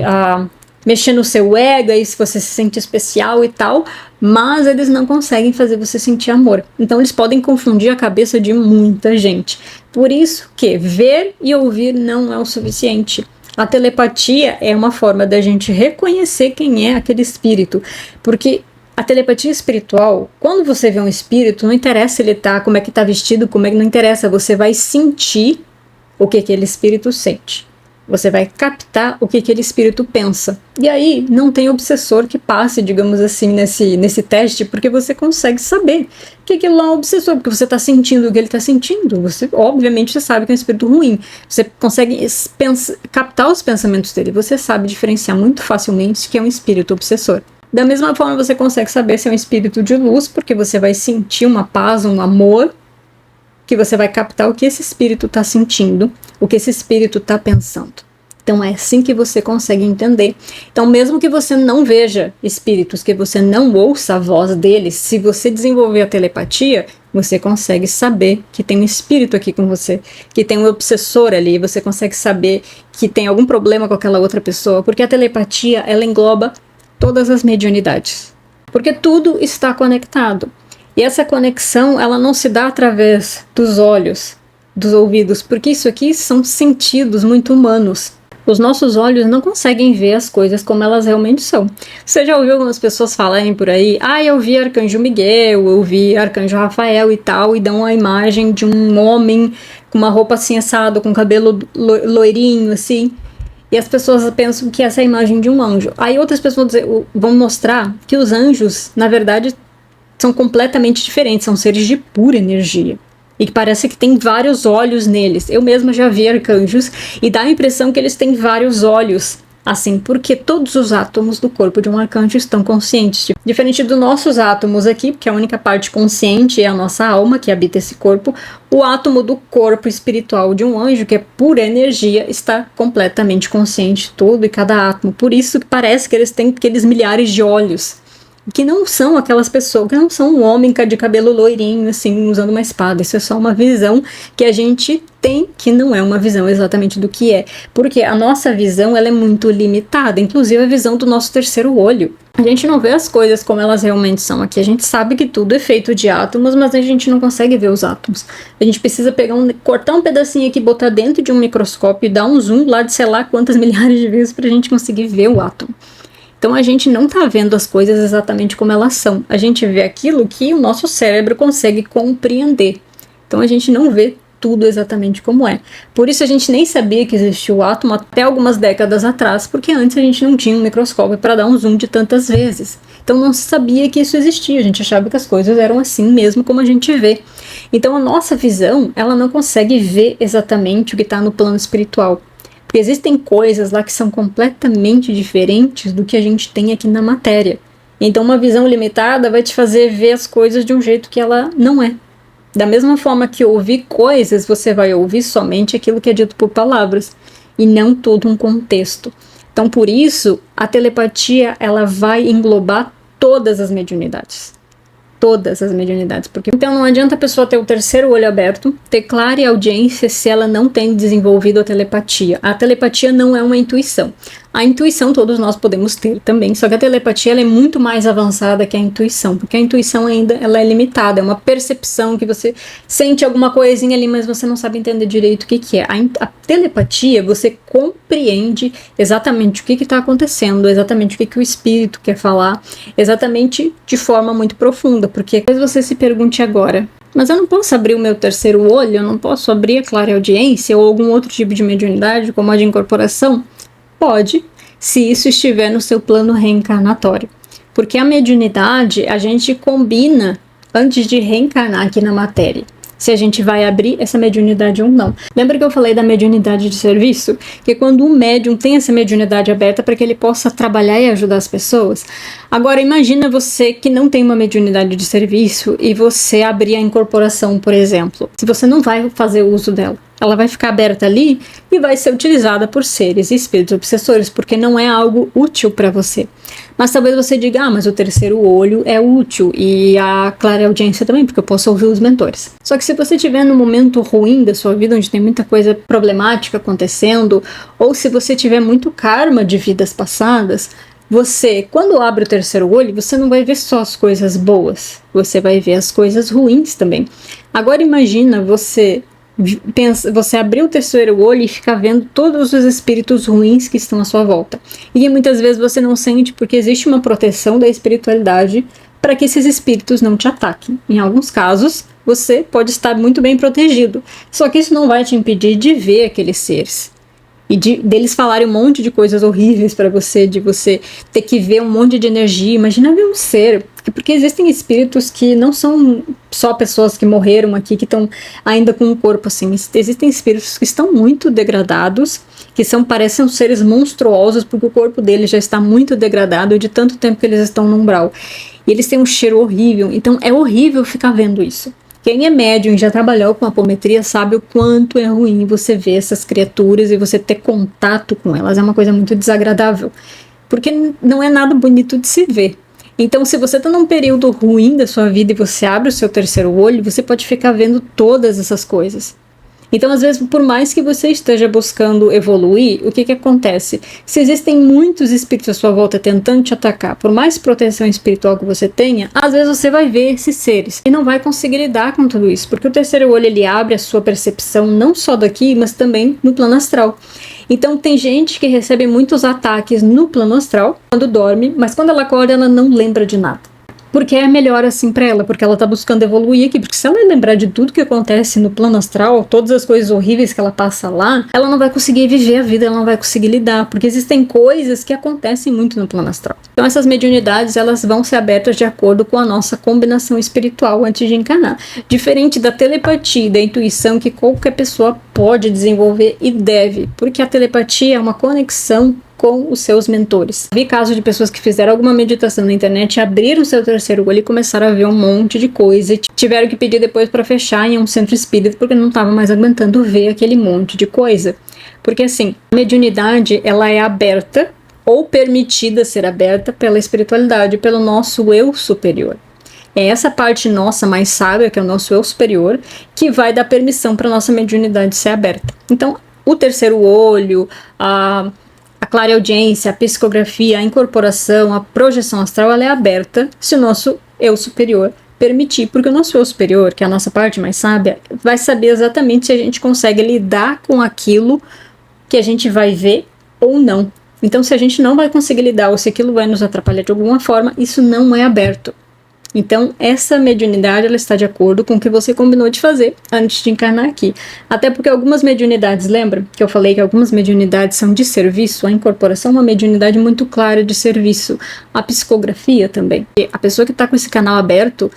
mexer no seu ego, aí se você se sente especial e tal, mas eles não conseguem fazer você sentir amor. Então eles podem confundir a cabeça de muita gente. Por isso que ver e ouvir não é o suficiente. A telepatia é uma forma da gente reconhecer quem é aquele espírito, porque a telepatia espiritual, quando você vê um espírito, não interessa ele tá, como é que tá vestido, como é que não interessa, você vai sentir o que aquele espírito sente. Você vai captar o que aquele espírito pensa. E aí, não tem obsessor que passe, digamos assim, nesse teste, porque você consegue saber que aquilo lá é um obsessor, porque você está sentindo o que ele está sentindo. Obviamente, você sabe que é um espírito ruim. Você consegue captar os pensamentos dele. Você sabe diferenciar muito facilmente que é um espírito obsessor. Da mesma forma, você consegue saber se é um espírito de luz, porque você vai sentir uma paz, um amor, que você vai captar o que esse espírito está sentindo, o que esse espírito está pensando. Então é assim que você consegue entender. Então mesmo que você não veja espíritos, que você não ouça a voz deles, se você desenvolver a telepatia, você consegue saber que tem um espírito aqui com você, que tem um obsessor ali, você consegue saber que tem algum problema com aquela outra pessoa, porque a telepatia, ela engloba todas as mediunidades, porque tudo está conectado. E essa conexão, ela não se dá através dos olhos, dos ouvidos, porque isso aqui são sentidos muito humanos. Os nossos olhos não conseguem ver as coisas como elas realmente são. Você já ouviu algumas pessoas falarem por aí, eu vi Arcanjo Miguel, eu vi Arcanjo Rafael e tal, e dão a imagem de um homem com uma roupa assim assada, com cabelo loirinho, assim, e as pessoas pensam que essa é a imagem de um anjo. Aí outras pessoas vão mostrar que os anjos, na verdade, são completamente diferentes, são seres de pura energia. E que parece que tem vários olhos neles. Eu mesma já vi arcanjos e dá a impressão que eles têm vários olhos. Assim, porque todos os átomos do corpo de um arcanjo estão conscientes. Diferente dos nossos átomos aqui, porque a única parte consciente é a nossa alma que habita esse corpo, o átomo do corpo espiritual de um anjo, que é pura energia, está completamente consciente, todo e cada átomo. Por isso que parece que eles têm aqueles milhares de olhos. Que não são aquelas pessoas, que não são um homem de cabelo loirinho, assim, usando uma espada. Isso é só uma visão que a gente tem, que não é uma visão exatamente do que é. Porque a nossa visão, ela é muito limitada, inclusive a visão do nosso terceiro olho. A gente não vê as coisas como elas realmente são aqui. A gente sabe que tudo é feito de átomos, mas a gente não consegue ver os átomos. A gente precisa cortar um pedacinho aqui, botar dentro de um microscópio e dar um zoom lá de sei lá quantas milhares de vezes pra gente conseguir ver o átomo. Então a gente não está vendo as coisas exatamente como elas são. A gente vê aquilo que o nosso cérebro consegue compreender. Então a gente não vê tudo exatamente como é. Por isso a gente nem sabia que existia o átomo até algumas décadas atrás, porque antes a gente não tinha um microscópio para dar um zoom de tantas vezes. Então não se sabia que isso existia. A gente achava que as coisas eram assim mesmo como a gente vê. Então a nossa visão, ela não consegue ver exatamente o que está no plano espiritual. Porque existem coisas lá que são completamente diferentes do que a gente tem aqui na matéria. Então uma visão limitada vai te fazer ver as coisas de um jeito que ela não é. Da mesma forma que ouvir coisas, você vai ouvir somente aquilo que é dito por palavras, e não todo um contexto. Então por isso, a telepatia, ela vai englobar todas as mediunidades. todas as mediunidades. Então não adianta a pessoa ter o terceiro olho aberto, ter clareaudiência se ela não tem desenvolvido a telepatia. A telepatia não é uma intuição. A intuição todos nós podemos ter também, só que a telepatia ela é muito mais avançada que a intuição, porque a intuição ainda ela é limitada, é uma percepção que você sente alguma coisinha ali, mas você não sabe entender direito o que é. A telepatia, você compreende exatamente o que está acontecendo, exatamente o que o espírito quer falar, exatamente de forma muito profunda, porque talvez você se pergunte agora, mas eu não posso abrir o meu terceiro olho, eu não posso abrir a clareaudiência ou algum outro tipo de mediunidade, como a de incorporação? Pode, se isso estiver no seu plano reencarnatório. Porque a mediunidade, a gente combina antes de reencarnar aqui na matéria. Se a gente vai abrir essa mediunidade ou não. Lembra que eu falei da mediunidade de serviço? Que quando um médium tem essa mediunidade aberta para que ele possa trabalhar e ajudar as pessoas. Agora imagina você que não tem uma mediunidade de serviço e você abrir a incorporação, por exemplo. Se você não vai fazer uso dela. Ela vai ficar aberta ali e vai ser utilizada por seres e espíritos obsessores, porque não é algo útil para você. Mas talvez você diga, mas o terceiro olho é útil e a clareaudiência também, porque eu posso ouvir os mentores. Só que se você estiver num momento ruim da sua vida, onde tem muita coisa problemática acontecendo, ou se você tiver muito karma de vidas passadas, você, quando abre o terceiro olho, você não vai ver só as coisas boas, você vai ver as coisas ruins também. Agora imagina você abrir o terceiro olho e ficar vendo todos os espíritos ruins que estão à sua volta. E muitas vezes você não sente porque existe uma proteção da espiritualidade para que esses espíritos não te ataquem. Em alguns casos, você pode estar muito bem protegido. Só que isso não vai te impedir de ver aqueles seres. E deles falarem um monte de coisas horríveis para você, de você ter que ver um monte de energia. Imagina ver um ser. Porque existem espíritos que não são só pessoas que morreram aqui, que estão ainda com o corpo assim. Existem espíritos que estão muito degradados, que parecem seres monstruosos, porque o corpo deles já está muito degradado de tanto tempo que eles estão no umbral. E eles têm um cheiro horrível. Então é horrível ficar vendo isso. Quem é médium e já trabalhou com apometria sabe o quanto é ruim você ver essas criaturas e você ter contato com elas. É uma coisa muito desagradável, porque não é nada bonito de se ver. Então, se você está num período ruim da sua vida e você abre o seu terceiro olho, você pode ficar vendo todas essas coisas. Então, às vezes, por mais que você esteja buscando evoluir, o que acontece? Se existem muitos espíritos à sua volta tentando te atacar, por mais proteção espiritual que você tenha, às vezes você vai ver esses seres e não vai conseguir lidar com tudo isso, porque o terceiro olho ele abre a sua percepção não só daqui, mas também no plano astral. Então tem gente que recebe muitos ataques no plano astral quando dorme, mas quando ela acorda ela não lembra de nada. Porque é melhor assim pra ela, porque ela tá buscando evoluir aqui, porque se ela lembrar de tudo que acontece no plano astral, todas as coisas horríveis que ela passa lá, ela não vai conseguir viver a vida, ela não vai conseguir lidar, porque existem coisas que acontecem muito no plano astral. Então essas mediunidades, elas vão ser abertas de acordo com a nossa combinação espiritual antes de encarnar. Diferente da telepatia e da intuição que qualquer pessoa pode desenvolver e deve, porque a telepatia é uma conexão com os seus mentores. Vi casos de pessoas que fizeram alguma meditação na internet, abriram seu terceiro olho e começaram a ver um monte de coisa e tiveram que pedir depois para fechar em um centro espírita porque não estavam mais aguentando ver aquele monte de coisa. Porque assim, a mediunidade ela é aberta ou permitida ser aberta pela espiritualidade, pelo nosso eu superior. É essa parte nossa mais sábia, que é o nosso eu superior, que vai dar permissão para nossa mediunidade ser aberta. Então, o terceiro olho, a clareaudiência, a psicografia, a incorporação, a projeção astral, ela é aberta se o nosso eu superior permitir, porque o nosso eu superior, que é a nossa parte mais sábia, vai saber exatamente se a gente consegue lidar com aquilo que a gente vai ver ou não. Então, se a gente não vai conseguir lidar ou se aquilo vai nos atrapalhar de alguma forma, isso não é aberto. Então, essa mediunidade ela está de acordo com o que você combinou de fazer antes de encarnar aqui. Até porque algumas mediunidades, lembra que eu falei que algumas mediunidades são de serviço? A incorporação é uma mediunidade muito clara de serviço. A psicografia também. E a pessoa que está com esse canal aberto,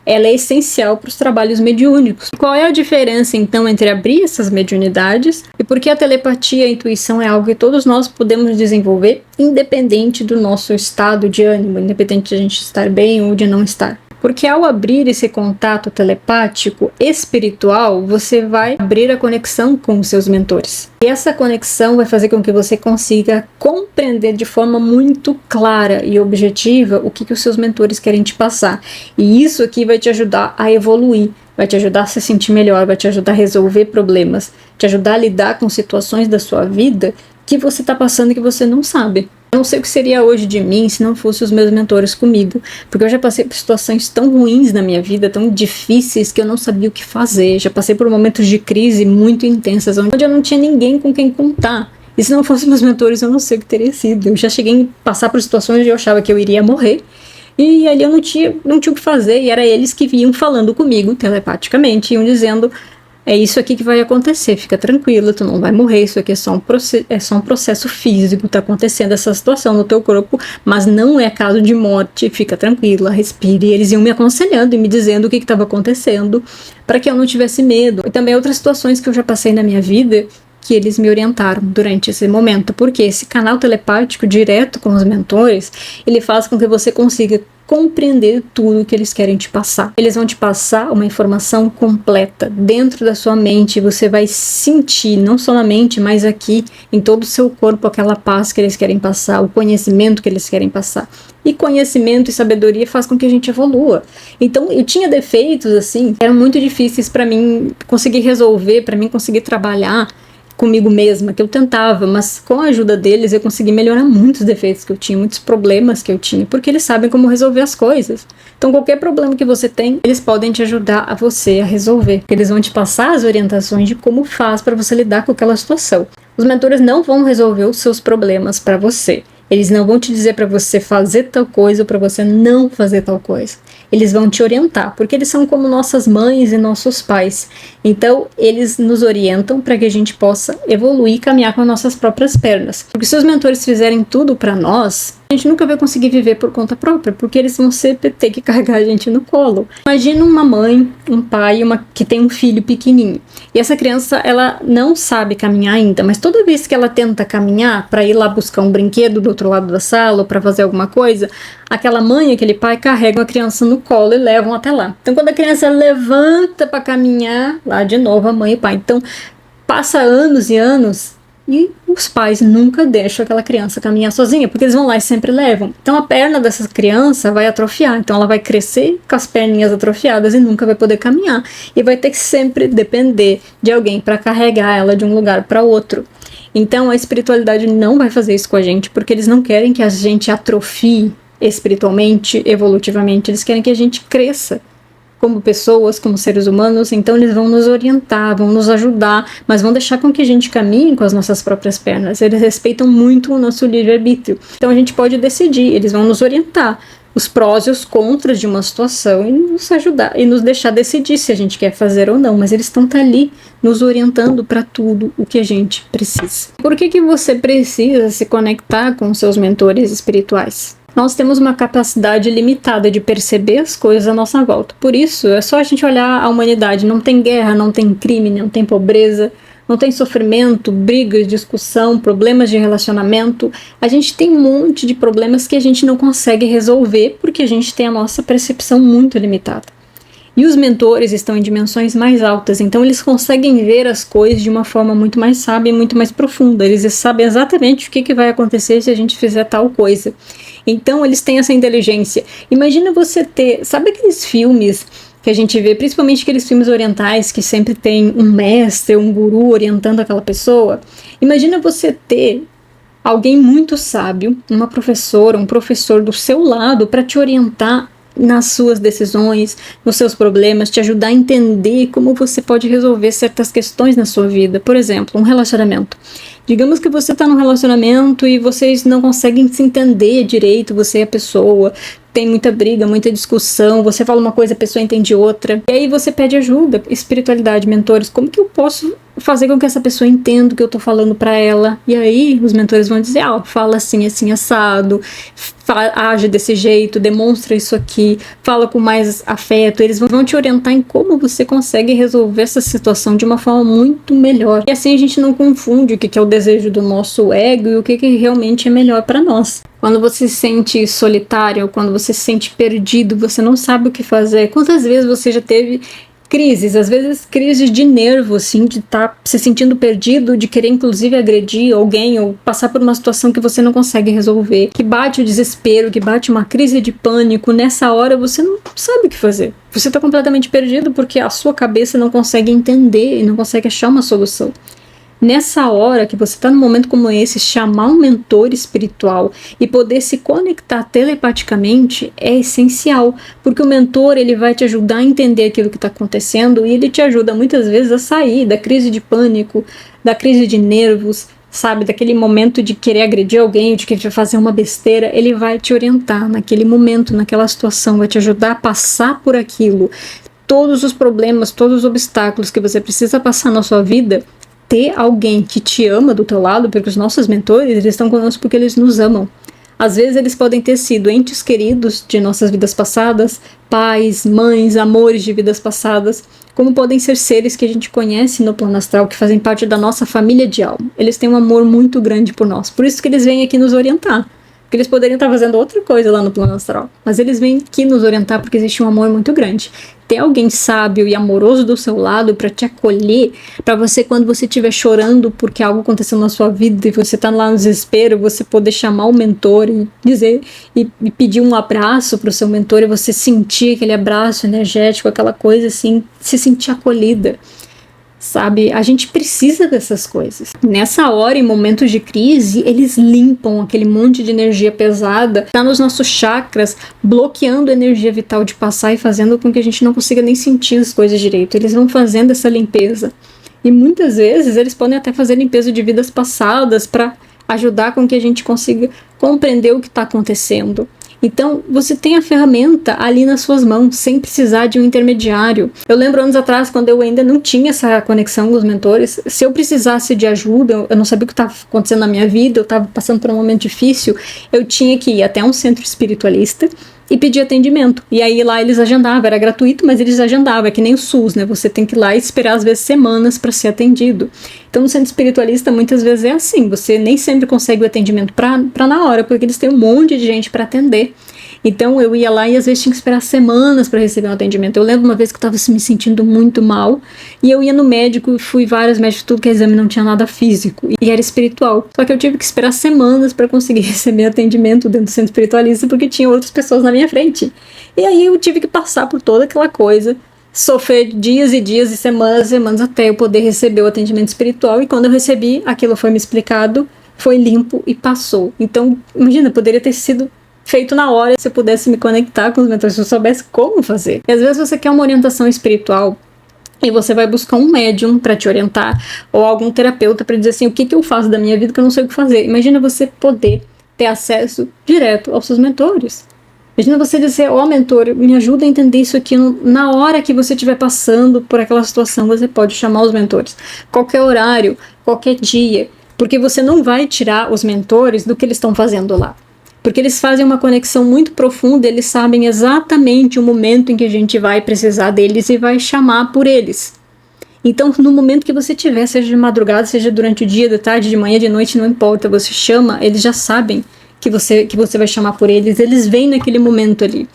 ela é essencial para os trabalhos mediúnicos. Qual é a diferença, então, entre abrir essas mediunidades e por que a telepatia e a intuição é algo que todos nós podemos desenvolver, independente do nosso estado de ânimo, independente de a gente estar bem ou de não estar? Porque ao abrir esse contato telepático espiritual, você vai abrir a conexão com os seus mentores. E essa conexão vai fazer com que você consiga compreender de forma muito clara e objetiva o que os seus mentores querem te passar. E isso aqui vai te ajudar a evoluir, vai te ajudar a se sentir melhor, vai te ajudar a resolver problemas, te ajudar a lidar com situações da sua vida que você está passando e que você não sabe. Eu não sei o que seria hoje de mim se não fossem os meus mentores comigo, porque eu já passei por situações tão ruins na minha vida, tão difíceis, que eu não sabia o que fazer. Já passei por momentos de crise muito intensas, onde eu não tinha ninguém com quem contar. E se não fossem meus mentores, eu não sei o que teria sido. Eu já cheguei a passar por situações onde eu achava que eu iria morrer, e ali eu não tinha o que fazer, e era eles que vinham falando comigo telepaticamente, iam dizendo: é isso aqui que vai acontecer, fica tranquila, tu não vai morrer, isso aqui é só um processo físico, tá acontecendo essa situação no teu corpo, mas não é caso de morte, fica tranquila, respire. E eles iam me aconselhando e me dizendo o que estava acontecendo, para que eu não tivesse medo. E também outras situações que eu já passei na minha vida, que eles me orientaram durante esse momento, porque esse canal telepático direto com os mentores, ele faz com que você consiga compreender tudo que eles querem te passar. Eles vão te passar uma informação completa dentro da sua mente, e você vai sentir, não só na mente, mas aqui em todo o seu corpo, aquela paz que eles querem passar, o conhecimento que eles querem passar. E conhecimento e sabedoria faz com que a gente evolua. Então, eu tinha defeitos, assim, que eram muito difíceis para mim conseguir resolver, para mim conseguir trabalhar comigo mesma, que eu tentava, mas com a ajuda deles eu consegui melhorar muitos defeitos que eu tinha, muitos problemas que eu tinha, porque eles sabem como resolver as coisas. Então qualquer problema que você tem, eles podem te ajudar a você a resolver. Eles vão te passar as orientações de como faz para você lidar com aquela situação. Os mentores não vão resolver os seus problemas para você. Eles não vão te dizer para você fazer tal coisa ou para você não fazer tal coisa. Eles vão te orientar, porque eles são como nossas mães e nossos pais. Então, eles nos orientam para que a gente possa evoluir e caminhar com as nossas próprias pernas. Porque se os mentores fizerem tudo para nós, a gente nunca vai conseguir viver por conta própria, porque eles vão sempre ter que carregar a gente no colo. Imagina uma mãe, um pai, que tem um filho pequenininho. E essa criança, ela não sabe caminhar ainda, mas toda vez que ela tenta caminhar para ir lá buscar um brinquedo do outro lado da sala ou para fazer alguma coisa, aquela mãe, aquele pai carregam a criança no colo e levam até lá. Então, quando a criança levanta para caminhar, lá de novo a mãe e o pai. Então, passa anos e anos e os pais nunca deixam aquela criança caminhar sozinha, porque eles vão lá e sempre levam. Então, a perna dessa criança vai atrofiar. Então, ela vai crescer com as perninhas atrofiadas e nunca vai poder caminhar. E vai ter que sempre depender de alguém para carregar ela de um lugar para outro. Então, a espiritualidade não vai fazer isso com a gente, porque eles não querem que a gente atrofie espiritualmente, evolutivamente. Eles querem que a gente cresça como pessoas, como seres humanos. Então eles vão nos orientar, vão nos ajudar, mas vão deixar com que a gente caminhe com as nossas próprias pernas. Eles respeitam muito o nosso livre-arbítrio. Então a gente pode decidir, eles vão nos orientar os prós e os contras de uma situação e nos ajudar, e nos deixar decidir se a gente quer fazer ou não, mas eles estão ali nos orientando para tudo o que a gente precisa. Por que você precisa se conectar com seus mentores espirituais? Nós temos uma capacidade limitada de perceber as coisas à nossa volta. Por isso, é só a gente olhar a humanidade. Não tem guerra, não tem crime, não tem pobreza, não tem sofrimento, brigas, discussão, problemas de relacionamento. A gente tem um monte de problemas que a gente não consegue resolver porque a gente tem a nossa percepção muito limitada. E os mentores estão em dimensões mais altas, então eles conseguem ver as coisas de uma forma muito mais sábia e muito mais profunda. Eles sabem exatamente o que vai acontecer se a gente fizer tal coisa. Então eles têm essa inteligência. Imagina você ter, sabe aqueles filmes que a gente vê, principalmente aqueles filmes orientais que sempre tem um mestre, um guru orientando aquela pessoa? Imagina você ter alguém muito sábio, uma professora, um professor do seu lado para te orientar nas suas decisões, nos seus problemas, te ajudar a entender como você pode resolver certas questões na sua vida. Por exemplo, um relacionamento. Digamos que você está num relacionamento e vocês não conseguem se entender direito, você e a pessoa, tem muita briga, muita discussão, você fala uma coisa, a pessoa entende outra, e aí você pede ajuda, espiritualidade, mentores, como que eu posso fazer com que essa pessoa entenda o que eu tô falando para ela. E aí os mentores vão dizer, fala assim, assim, assado, age desse jeito, demonstra isso aqui, fala com mais afeto. Eles vão te orientar em como você consegue resolver essa situação de uma forma muito melhor. E assim a gente não confunde o que é o desejo do nosso ego e o que realmente é melhor para nós. Quando você se sente solitário, quando você se sente perdido, você não sabe o que fazer. Quantas vezes você já teve crises, às vezes crises de nervo, assim, de estar se sentindo perdido, de querer inclusive agredir alguém ou passar por uma situação que você não consegue resolver, que bate o desespero, que bate uma crise de pânico. Nessa hora você não sabe o que fazer. Você está completamente perdido porque a sua cabeça não consegue entender e não consegue achar uma solução. Nessa hora que você está num momento como esse, chamar um mentor espiritual e poder se conectar telepaticamente é essencial, porque o mentor ele vai te ajudar a entender aquilo que está acontecendo e ele te ajuda muitas vezes a sair da crise de pânico, da crise de nervos, sabe, daquele momento de querer agredir alguém, de querer fazer uma besteira. Ele vai te orientar naquele momento, naquela situação, vai te ajudar a passar por aquilo. Todos os problemas, todos os obstáculos que você precisa passar na sua vida, ter alguém que te ama do teu lado, porque os nossos mentores, eles estão conosco porque eles nos amam. Às vezes eles podem ter sido entes queridos de nossas vidas passadas, pais, mães, amores de vidas passadas, como podem ser seres que a gente conhece no plano astral, que fazem parte da nossa família de alma. Eles têm um amor muito grande por nós, por isso que eles vêm aqui nos orientar. Porque eles poderiam estar fazendo outra coisa lá no plano astral, mas eles vêm aqui nos orientar porque existe um amor muito grande. Ter alguém sábio e amoroso do seu lado para te acolher, para você, quando você estiver chorando porque algo aconteceu na sua vida e você está lá no desespero, você poder chamar o mentor e dizer e pedir um abraço para o seu mentor e você sentir aquele abraço energético, aquela coisa assim, se sentir acolhida. Sabe, a gente precisa dessas coisas. Nessa hora, em momentos de crise, eles limpam aquele monte de energia pesada, tá nos nossos chakras, bloqueando a energia vital de passar e fazendo com que a gente não consiga nem sentir as coisas direito. Eles vão fazendo essa limpeza. E muitas vezes eles podem até fazer limpeza de vidas passadas para ajudar com que a gente consiga compreender o que está acontecendo. Então, você tem a ferramenta ali nas suas mãos, sem precisar de um intermediário. Eu lembro anos atrás, quando eu ainda não tinha essa conexão com os mentores, se eu precisasse de ajuda, eu não sabia o que estava acontecendo na minha vida, eu estava passando por um momento difícil, eu tinha que ir até um centro espiritualista e pedir atendimento. E aí lá eles agendavam, era gratuito, mas eles agendavam, é que nem o SUS, né? Você tem que ir lá e esperar às vezes semanas para ser atendido. Então no centro espiritualista muitas vezes é assim, você nem sempre consegue o atendimento para na hora, porque eles têm um monte de gente para atender. Então eu ia lá e às vezes tinha que esperar semanas para receber um atendimento. Eu lembro uma vez que eu estava me sentindo muito mal e eu ia no médico, fui vários médicos, tudo que é exame não tinha nada físico e era espiritual. Só que eu tive que esperar semanas para conseguir receber atendimento dentro do centro espiritualista porque tinha outras pessoas na minha frente. E aí eu tive que passar por toda aquela coisa, sofrer dias e dias e semanas até eu poder receber o atendimento espiritual. E quando eu recebi, aquilo foi me explicado, foi limpo e passou. Então, imagina, poderia ter sido feito na hora se eu pudesse me conectar com os mentores, se eu soubesse como fazer. E às vezes você quer uma orientação espiritual e você vai buscar um médium para te orientar ou algum terapeuta para dizer assim, o que eu faço da minha vida que eu não sei o que fazer. Imagina você poder ter acesso direto aos seus mentores. Imagina você dizer, mentor, me ajuda a entender isso aqui. Na hora que você estiver passando por aquela situação, você pode chamar os mentores. Qualquer horário, qualquer dia, porque você não vai tirar os mentores do que eles estão fazendo lá. Porque eles fazem uma conexão muito profunda, eles sabem exatamente o momento em que a gente vai precisar deles e vai chamar por eles. Então, no momento que você tiver, seja de madrugada, seja durante o dia, de tarde, de manhã, de noite, não importa, você chama, eles já sabem que você vai chamar por eles vêm naquele momento ali.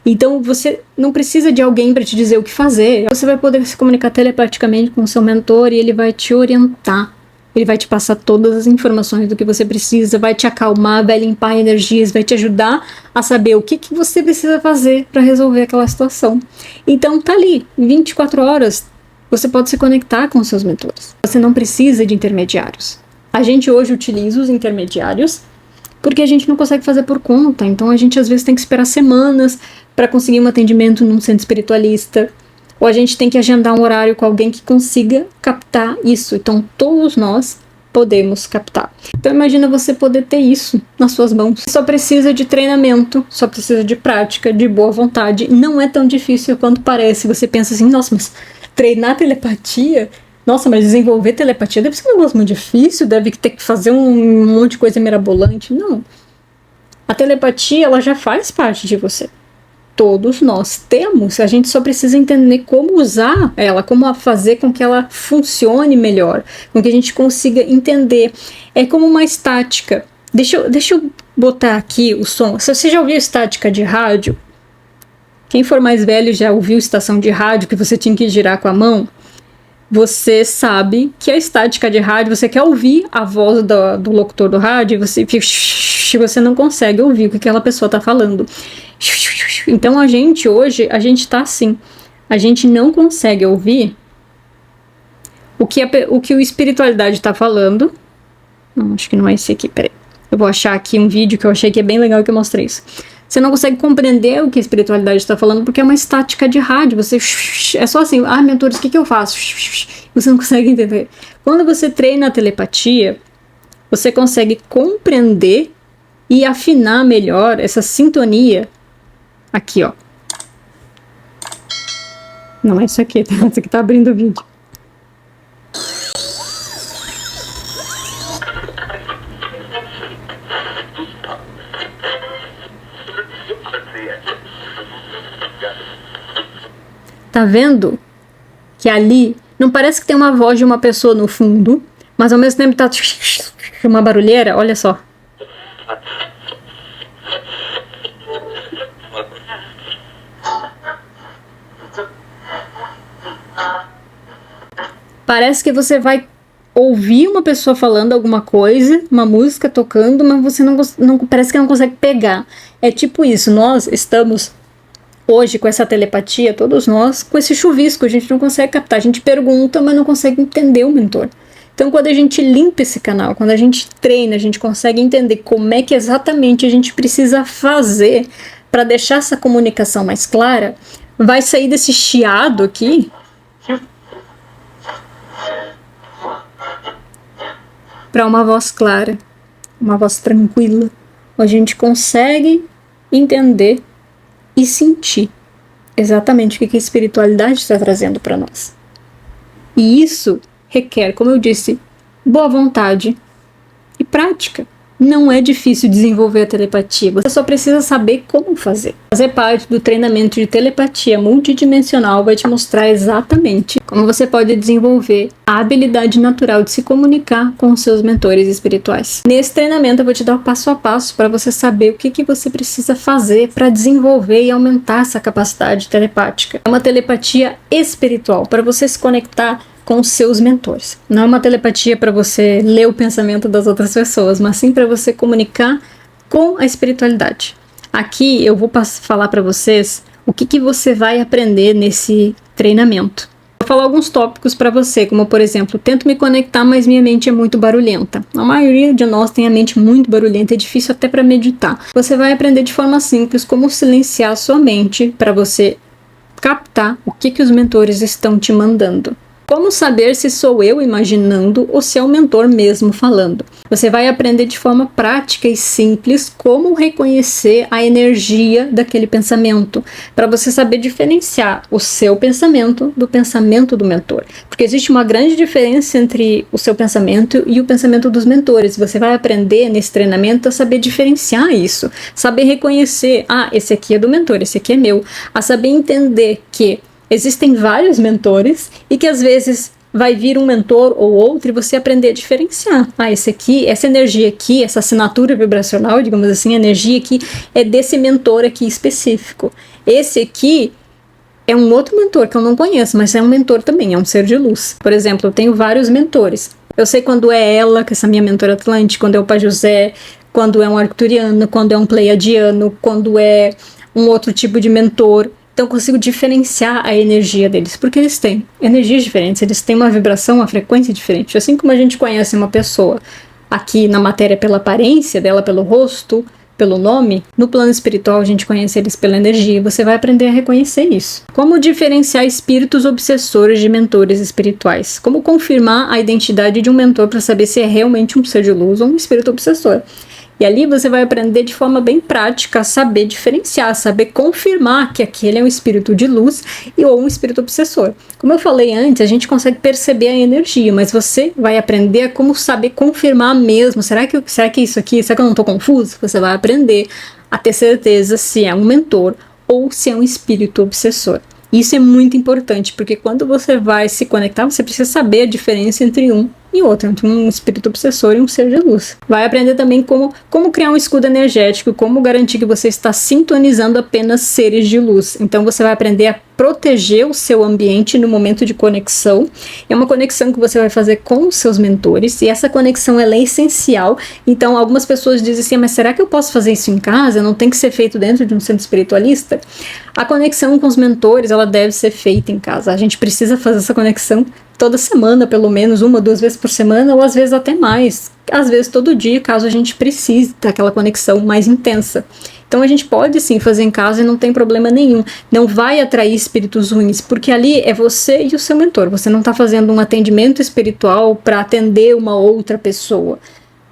Então, você não precisa de alguém para te dizer o que fazer, você vai poder se comunicar telepaticamente com o seu mentor e ele vai te orientar. Ele vai te passar todas as informações do que você precisa, vai te acalmar, vai limpar energias, vai te ajudar a saber o que você precisa fazer para resolver aquela situação. Então tá ali, 24 horas, você pode se conectar com os seus mentores. Você não precisa de intermediários. A gente hoje utiliza os intermediários porque a gente não consegue fazer por conta. Então a gente às vezes tem que esperar semanas para conseguir um atendimento num centro espiritualista. Ou a gente tem que agendar um horário com alguém que consiga captar isso. Então, todos nós podemos captar. Então, imagina você poder ter isso nas suas mãos. Só precisa de treinamento, só precisa de prática, de boa vontade. Não é tão difícil quanto parece. Você pensa assim, nossa, mas treinar telepatia Nossa, mas desenvolver telepatia deve ser um negócio muito difícil, deve ter que fazer um monte de coisa mirabolante. Não. A telepatia, ela já faz parte de você. Todos nós temos, a gente só precisa entender como usar ela, como fazer com que ela funcione melhor, com que a gente consiga entender. É como uma estática. Deixa eu botar aqui o som. Se você já ouviu estática de rádio, quem for mais velho já ouviu estação de rádio que você tinha que girar com a mão, você sabe que a estática de rádio, você quer ouvir a voz do locutor do rádio e você não consegue ouvir o que aquela pessoa está falando. Então hoje, a gente tá assim. A gente não consegue ouvir o que o espiritualidade tá falando. Não, acho que não é esse aqui, peraí. Eu vou achar aqui um vídeo que eu achei que é bem legal que eu mostrei isso. Você não consegue compreender o que a espiritualidade está falando porque é uma estática de rádio. Você é só assim, mentores, o que eu faço? Você não consegue entender. Quando você treina a telepatia, você consegue compreender e afinar melhor essa sintonia. Aqui, ó. Não é isso aqui, tá? Isso aqui tá abrindo o vídeo. Tá vendo? Que ali não parece que tem uma voz de uma pessoa no fundo, mas ao mesmo tempo tá uma barulheira, olha só. Parece que você vai ouvir uma pessoa falando alguma coisa, uma música tocando, mas você não parece que não consegue pegar. É tipo isso, nós estamos hoje com essa telepatia, todos nós, com esse chuvisco, a gente não consegue captar, a gente pergunta, mas não consegue entender o mentor. Então quando a gente limpa esse canal, quando a gente treina, a gente consegue entender como é que exatamente a gente precisa fazer para deixar essa comunicação mais clara, vai sair desse chiado aqui para uma voz clara, uma voz tranquila, onde a gente consegue entender e sentir exatamente o que a espiritualidade está trazendo para nós. E isso requer, como eu disse, boa vontade e prática. Não é difícil desenvolver a telepatia, você só precisa saber como fazer. Fazer parte do treinamento de telepatia multidimensional vai te mostrar exatamente como você pode desenvolver a habilidade natural de se comunicar com os seus mentores espirituais. Nesse treinamento eu vou te dar o passo a passo para você saber o que você precisa fazer para desenvolver e aumentar essa capacidade telepática. É uma telepatia espiritual, para você se conectar com os seus mentores. Não é uma telepatia para você ler o pensamento das outras pessoas, mas sim para você comunicar com a espiritualidade. Aqui eu vou falar para vocês o que você vai aprender nesse treinamento. Vou falar alguns tópicos para você, como por exemplo, tento me conectar, mas minha mente é muito barulhenta. A maioria de nós tem a mente muito barulhenta, é difícil até para meditar. Você vai aprender de forma simples como silenciar a sua mente para você captar o que os mentores estão te mandando. Como saber se sou eu imaginando ou se é o mentor mesmo falando? Você vai aprender de forma prática e simples como reconhecer a energia daquele pensamento, para você saber diferenciar o seu pensamento do pensamento do mentor. Porque existe uma grande diferença entre o seu pensamento e o pensamento dos mentores. Você vai aprender nesse treinamento a saber diferenciar isso, saber reconhecer, esse aqui é do mentor, esse aqui é meu, a saber entender que existem vários mentores e que às vezes vai vir um mentor ou outro e você aprender a diferenciar. Esse aqui, essa energia aqui, essa assinatura vibracional, digamos assim, a energia aqui é desse mentor aqui específico. Esse aqui é um outro mentor que eu não conheço, mas é um mentor também, é um ser de luz. Por exemplo, eu tenho vários mentores. Eu sei quando é ela, que é essa minha mentora Atlântica, quando é o Pajuzé, quando é um arcturiano, quando é um pleiadiano, quando é um outro tipo de mentor. Então eu consigo diferenciar a energia deles, porque eles têm energias diferentes, eles têm uma vibração, uma frequência diferente. Assim como a gente conhece uma pessoa aqui na matéria pela aparência dela, pelo rosto, pelo nome, no plano espiritual a gente conhece eles pela energia, você vai aprender a reconhecer isso. Como diferenciar espíritos obsessores de mentores espirituais? Como confirmar a identidade de um mentor para saber se é realmente um ser de luz ou um espírito obsessor? E ali você vai aprender de forma bem prática a saber diferenciar, saber confirmar que aquele é um espírito de luz ou um espírito obsessor. Como eu falei antes, a gente consegue perceber a energia, mas você vai aprender a como saber confirmar mesmo. Será que isso aqui, será que eu não estou confuso? Você vai aprender a ter certeza se é um mentor ou se é um espírito obsessor. Isso é muito importante, porque quando você vai se conectar, você precisa saber a diferença entre um e outro, entre um espírito obsessor e um ser de luz. Vai aprender também como criar um escudo energético, como garantir que você está sintonizando apenas seres de luz. Então você vai aprender a proteger o seu ambiente no momento de conexão. É uma conexão que você vai fazer com os seus mentores, e essa conexão ela é essencial. Então algumas pessoas dizem assim, mas será que eu posso fazer isso em casa? Não tem que ser feito dentro de um centro espiritualista? A conexão com os mentores, ela deve ser feita em casa. A gente precisa fazer essa conexão toda semana, pelo menos 1 ou 2 vezes por semana, ou às vezes até mais. Às vezes todo dia, caso a gente precise daquela conexão mais intensa. Então a gente pode sim fazer em casa e não tem problema nenhum. Não vai atrair espíritos ruins, porque ali é você e o seu mentor. Você não está fazendo um atendimento espiritual para atender uma outra pessoa.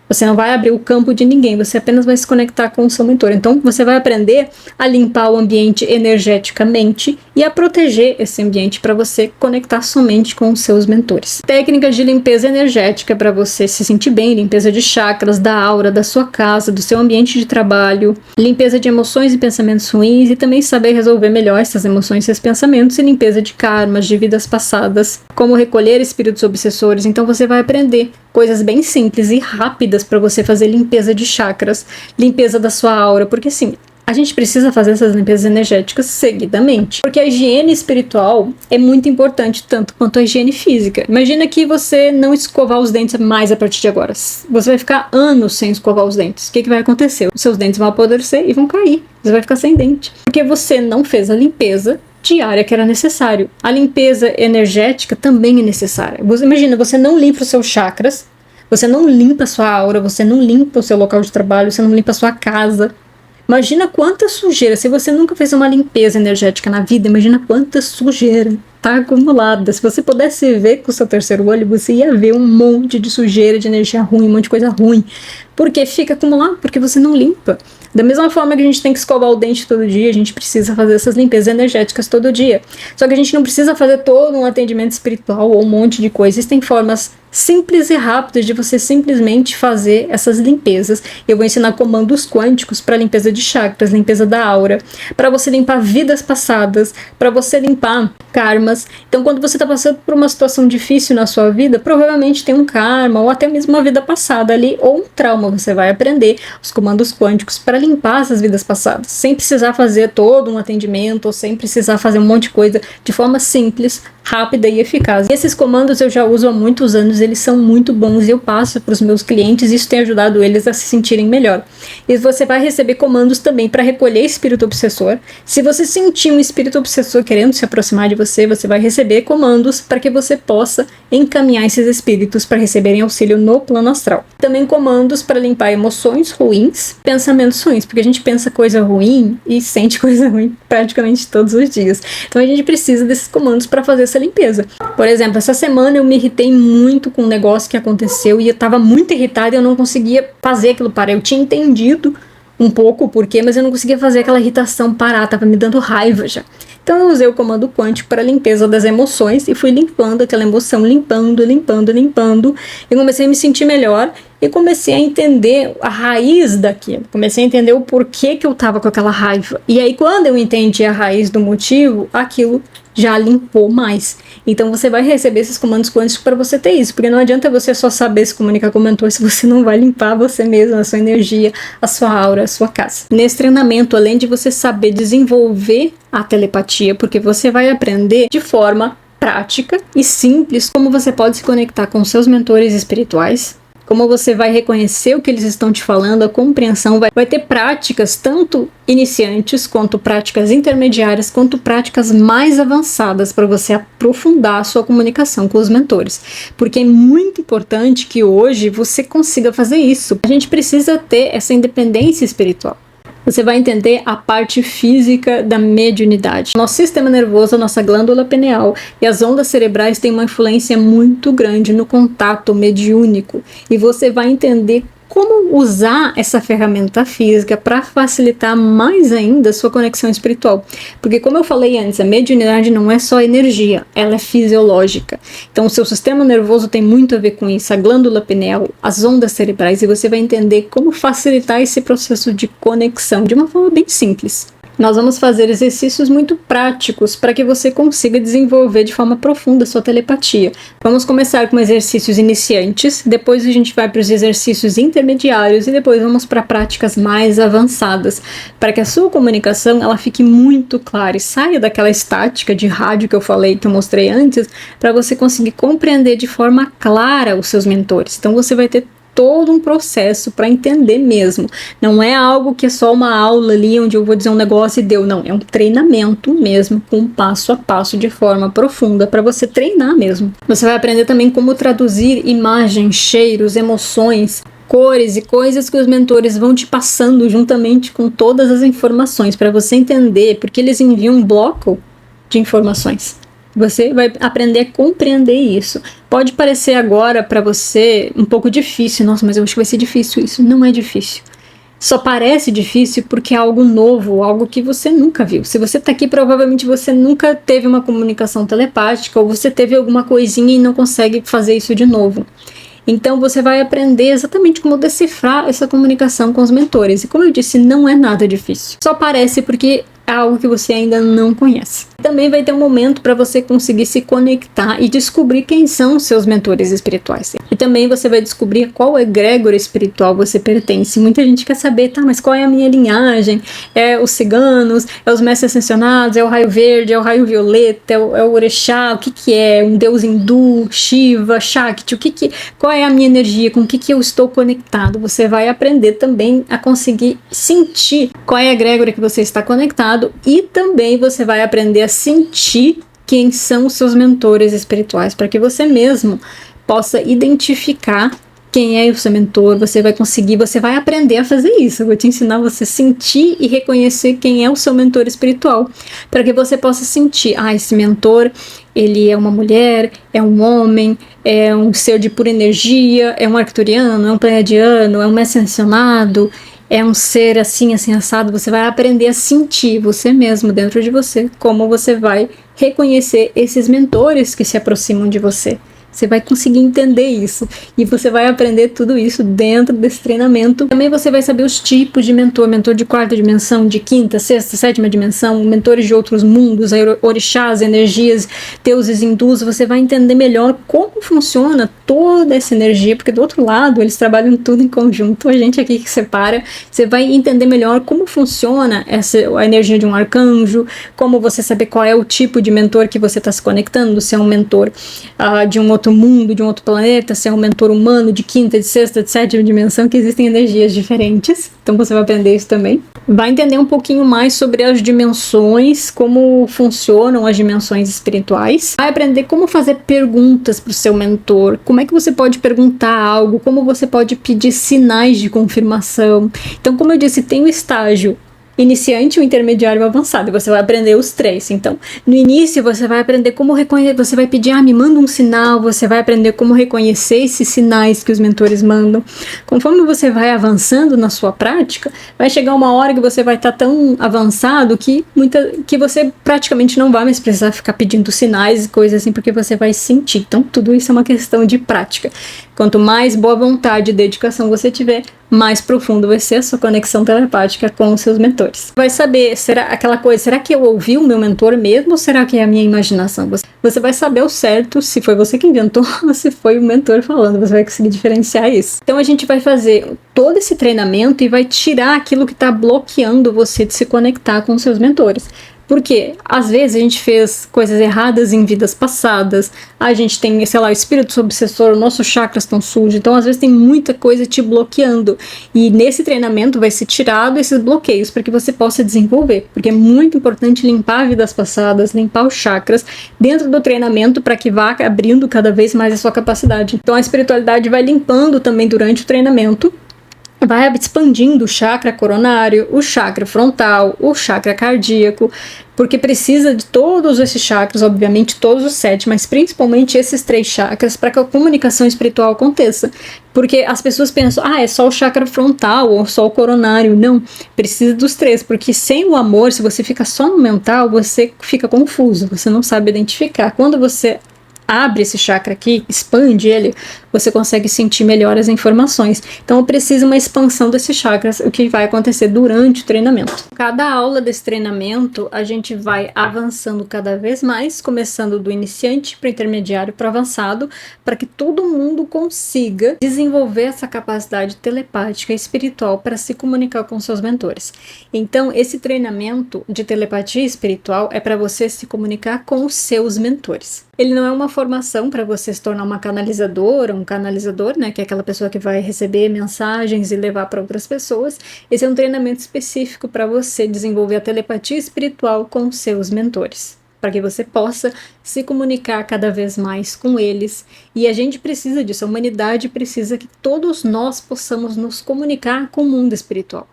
Você não vai abrir o campo de ninguém, você apenas vai se conectar com o seu mentor. Então você vai aprender a limpar o ambiente energeticamente e a proteger esse ambiente para você conectar somente com os seus mentores. Técnicas de limpeza energética para você se sentir bem, limpeza de chakras, da aura, da sua casa, do seu ambiente de trabalho, limpeza de emoções e pensamentos ruins, e também saber resolver melhor essas emoções e esses pensamentos, e limpeza de karmas, de vidas passadas, como recolher espíritos obsessores. Então você vai aprender coisas bem simples e rápidas para você fazer limpeza de chakras, limpeza da sua aura, porque assim, a gente precisa fazer essas limpezas energéticas seguidamente, porque a higiene espiritual é muito importante, tanto quanto a higiene física. Imagina que você não escovar os dentes mais a partir de agora. Você vai ficar anos sem escovar os dentes. O que vai acontecer? Os seus dentes vão apodrecer e vão cair. Você vai ficar sem dente, porque você não fez a limpeza diária que era necessário. A limpeza energética também é necessária. Imagina, você não limpa os seus chakras, você não limpa a sua aura, você não limpa o seu local de trabalho, você não limpa a sua casa. Imagina quanta sujeira. Se você nunca fez uma limpeza energética na vida, imagina quanta sujeira tá acumulada. Se você pudesse ver com o seu terceiro olho, você ia ver um monte de sujeira, de energia ruim, um monte de coisa ruim. Porque fica acumulado, porque você não limpa. Da mesma forma que a gente tem que escovar o dente todo dia, a gente precisa fazer essas limpezas energéticas todo dia. Só que a gente não precisa fazer todo um atendimento espiritual ou um monte de coisa. Existem formas simples e rápidas de você simplesmente fazer essas limpezas. Eu vou ensinar comandos quânticos para limpeza de chakras, limpeza da aura, para você limpar vidas passadas, para você limpar karmas. Então, quando você está passando por uma situação difícil na sua vida, provavelmente tem um karma ou até mesmo uma vida passada ali, ou um trauma. Você vai aprender os comandos quânticos para limpar essas vidas passadas, sem precisar fazer todo um atendimento ou sem precisar fazer um monte de coisa, de forma simples, rápida e eficaz. E esses comandos eu já uso há muitos anos, eles são muito bons e eu passo para os meus clientes, e isso tem ajudado eles a se sentirem melhor. E você vai receber comandos também para recolher espírito obsessor. Se você sentir um espírito obsessor querendo se aproximar de você, você vai receber comandos para que você possa encaminhar esses espíritos para receberem auxílio no plano astral. Também comandos para limpar emoções ruins, pensamentos ruins, porque a gente pensa coisa ruim e sente coisa ruim praticamente todos os dias. Então a gente precisa desses comandos para fazer essa limpeza. Por exemplo, essa semana eu me irritei muito com um negócio que aconteceu e eu estava muito irritada e eu não conseguia fazer aquilo parar. Eu tinha entendido um pouco o porquê, mas eu não conseguia fazer aquela irritação parar, estava me dando raiva já. Então eu usei o comando quântico para a limpeza das emoções e fui limpando aquela emoção, limpando, e comecei a me sentir melhor e comecei a entender a raiz daquilo, comecei a entender o porquê que eu estava com aquela raiva. E aí quando eu entendi a raiz do motivo, aquilo já limpou mais. Então você vai receber esses comandos quânticos para você ter isso, porque não adianta você só saber se comunicar com o mentor se você não vai limpar você mesmo, a sua energia, a sua aura, a sua casa. Nesse treinamento, além de você saber desenvolver a telepatia, porque você vai aprender de forma prática e simples como você pode se conectar com seus mentores espirituais, como você vai reconhecer o que eles estão te falando, a compreensão, vai ter práticas tanto iniciantes, quanto práticas intermediárias, quanto práticas mais avançadas para você aprofundar a sua comunicação com os mentores. Porque é muito importante que hoje você consiga fazer isso. A gente precisa ter essa independência espiritual. Você vai entender a parte física da mediunidade. Nosso sistema nervoso, a nossa glândula pineal e as ondas cerebrais têm uma influência muito grande no contato mediúnico. E você vai entender como usar essa ferramenta física para facilitar mais ainda a sua conexão espiritual. Porque, como eu falei antes, a mediunidade não é só energia, ela é fisiológica. Então, o seu sistema nervoso tem muito a ver com isso, a glândula pineal, as ondas cerebrais, e você vai entender como facilitar esse processo de conexão de uma forma bem simples. Nós vamos fazer exercícios muito práticos para que você consiga desenvolver de forma profunda a sua telepatia. Vamos começar com exercícios iniciantes, depois a gente vai para os exercícios intermediários e depois vamos para práticas mais avançadas, para que a sua comunicação ela fique muito clara e saia daquela estática de rádio que eu falei, que eu mostrei antes, para você conseguir compreender de forma clara os seus mentores. Então você vai ter todo um processo para entender mesmo. Não é algo que é só uma aula ali onde eu vou dizer um negócio e deu. Não, é um treinamento mesmo, com passo a passo de forma profunda para você treinar mesmo. Você vai aprender também como traduzir imagens, cheiros, emoções, cores e coisas que os mentores vão te passando juntamente com todas as informações para você entender, porque eles enviam um bloco de informações. Você vai aprender a compreender isso. Pode parecer agora para você um pouco difícil. Nossa, mas eu acho que vai ser difícil isso. Não é difícil. Só parece difícil porque é algo novo, algo que você nunca viu. Se você está aqui, provavelmente você nunca teve uma comunicação telepática ou você teve alguma coisinha e não consegue fazer isso de novo. Então você vai aprender exatamente como decifrar essa comunicação com os mentores. E como eu disse, não é nada difícil. Só parece porque é algo que você ainda não conhece. Também vai ter um momento para você conseguir se conectar e descobrir quem são os seus mentores espirituais. E também você vai descobrir qual egrégora espiritual você pertence. Muita gente quer saber, tá, mas qual é a minha linhagem? É os ciganos? É os mestres ascensionados? É o raio verde? É o raio violeta? É o orixá? O que é? Um deus hindu? Shiva? Shakti? Qual é a minha energia? Com o que eu estou conectado? Você vai aprender também a conseguir sentir qual é a egrégora que você está conectado e também você vai aprender a sentir quem são os seus mentores espirituais, para que você mesmo possa identificar quem é o seu mentor. Você vai aprender a fazer isso. Eu vou te ensinar você a sentir e reconhecer quem é o seu mentor espiritual, para que você possa sentir, esse mentor, ele é uma mulher, é um homem, é um ser de pura energia, é um arcturiano, é um pleiadiano, é um mestre ascensionado, é um ser assim, assim, assado. Você vai aprender a sentir você mesmo dentro de você, como você vai reconhecer esses mentores que se aproximam de você. Você vai conseguir entender isso e você vai aprender tudo isso dentro desse treinamento. Também você vai saber os tipos de mentor de quarta dimensão, de quinta, sexta, sétima dimensão, mentores de outros mundos, orixás, energias, deuses hindus. Você vai entender melhor como funciona toda essa energia, porque do outro lado eles trabalham tudo em conjunto. A gente aqui que separa, você vai entender melhor como funciona a energia de um arcanjo, como você saber qual é o tipo de mentor que você está se conectando, se é um mentor de um outro mundo, de um outro planeta, se é um mentor humano de quinta, de sexta, de sétima dimensão, que existem energias diferentes. Então você vai aprender isso também. Vai entender um pouquinho mais sobre as dimensões, como funcionam as dimensões espirituais. Vai aprender como fazer perguntas para o seu mentor, como é que você pode perguntar algo, como você pode pedir sinais de confirmação. Então, como eu disse, tem o estágio iniciante, o intermediário e o avançado, e você vai aprender os três. Então, no início você vai aprender como reconhecer, você vai pedir, me manda um sinal, você vai aprender como reconhecer esses sinais que os mentores mandam. Conforme você vai avançando na sua prática, vai chegar uma hora que você vai estar tão avançado que você praticamente não vai mais precisar ficar pedindo sinais e coisas assim, porque você vai sentir. Então, tudo isso é uma questão de prática. Quanto mais boa vontade e dedicação você tiver, mais profundo vai ser a sua conexão telepática com os seus mentores. Vai saber, será que eu ouvi o meu mentor mesmo ou será que é a minha imaginação? Você vai saber ao certo se foi você que inventou ou se foi o mentor falando, você vai conseguir diferenciar isso. Então a gente vai fazer todo esse treinamento e vai tirar aquilo que está bloqueando você de se conectar com os seus mentores. Porque às vezes a gente fez coisas erradas em vidas passadas, a gente tem, o espírito obsessor, nossos chakras estão sujos, então às vezes tem muita coisa te bloqueando. E nesse treinamento vai ser tirado esses bloqueios para que você possa desenvolver. Porque é muito importante limpar vidas passadas, limpar os chakras dentro do treinamento para que vá abrindo cada vez mais a sua capacidade. Então a espiritualidade vai limpando também durante o treinamento. Vai expandindo o chakra coronário, o chakra frontal, o chakra cardíaco, porque precisa de todos esses chakras, obviamente todos os 7, mas principalmente esses 3 chakras para que a comunicação espiritual aconteça. Porque as pessoas pensam, é só o chakra frontal ou só o coronário. Não, precisa dos 3, porque sem o amor, se você fica só no mental, você fica confuso, você não sabe identificar. Quando você abre esse chakra aqui, expande ele, você consegue sentir melhor as informações. Então precisa uma expansão desses chakras, o que vai acontecer durante o treinamento. Cada aula desse treinamento, a gente vai avançando cada vez mais, começando do iniciante para intermediário para avançado, para que todo mundo consiga desenvolver essa capacidade telepática e espiritual para se comunicar com seus mentores. Então, esse treinamento de telepatia espiritual é para você se comunicar com os seus mentores. Ele não é uma formação para você se tornar uma canalizadora, um canalizador, né, que é aquela pessoa que vai receber mensagens e levar para outras pessoas. Esse é um treinamento específico para você desenvolver a telepatia espiritual com os seus mentores, para que você possa se comunicar cada vez mais com eles. E a gente precisa disso, a humanidade precisa que todos nós possamos nos comunicar com o mundo espiritual,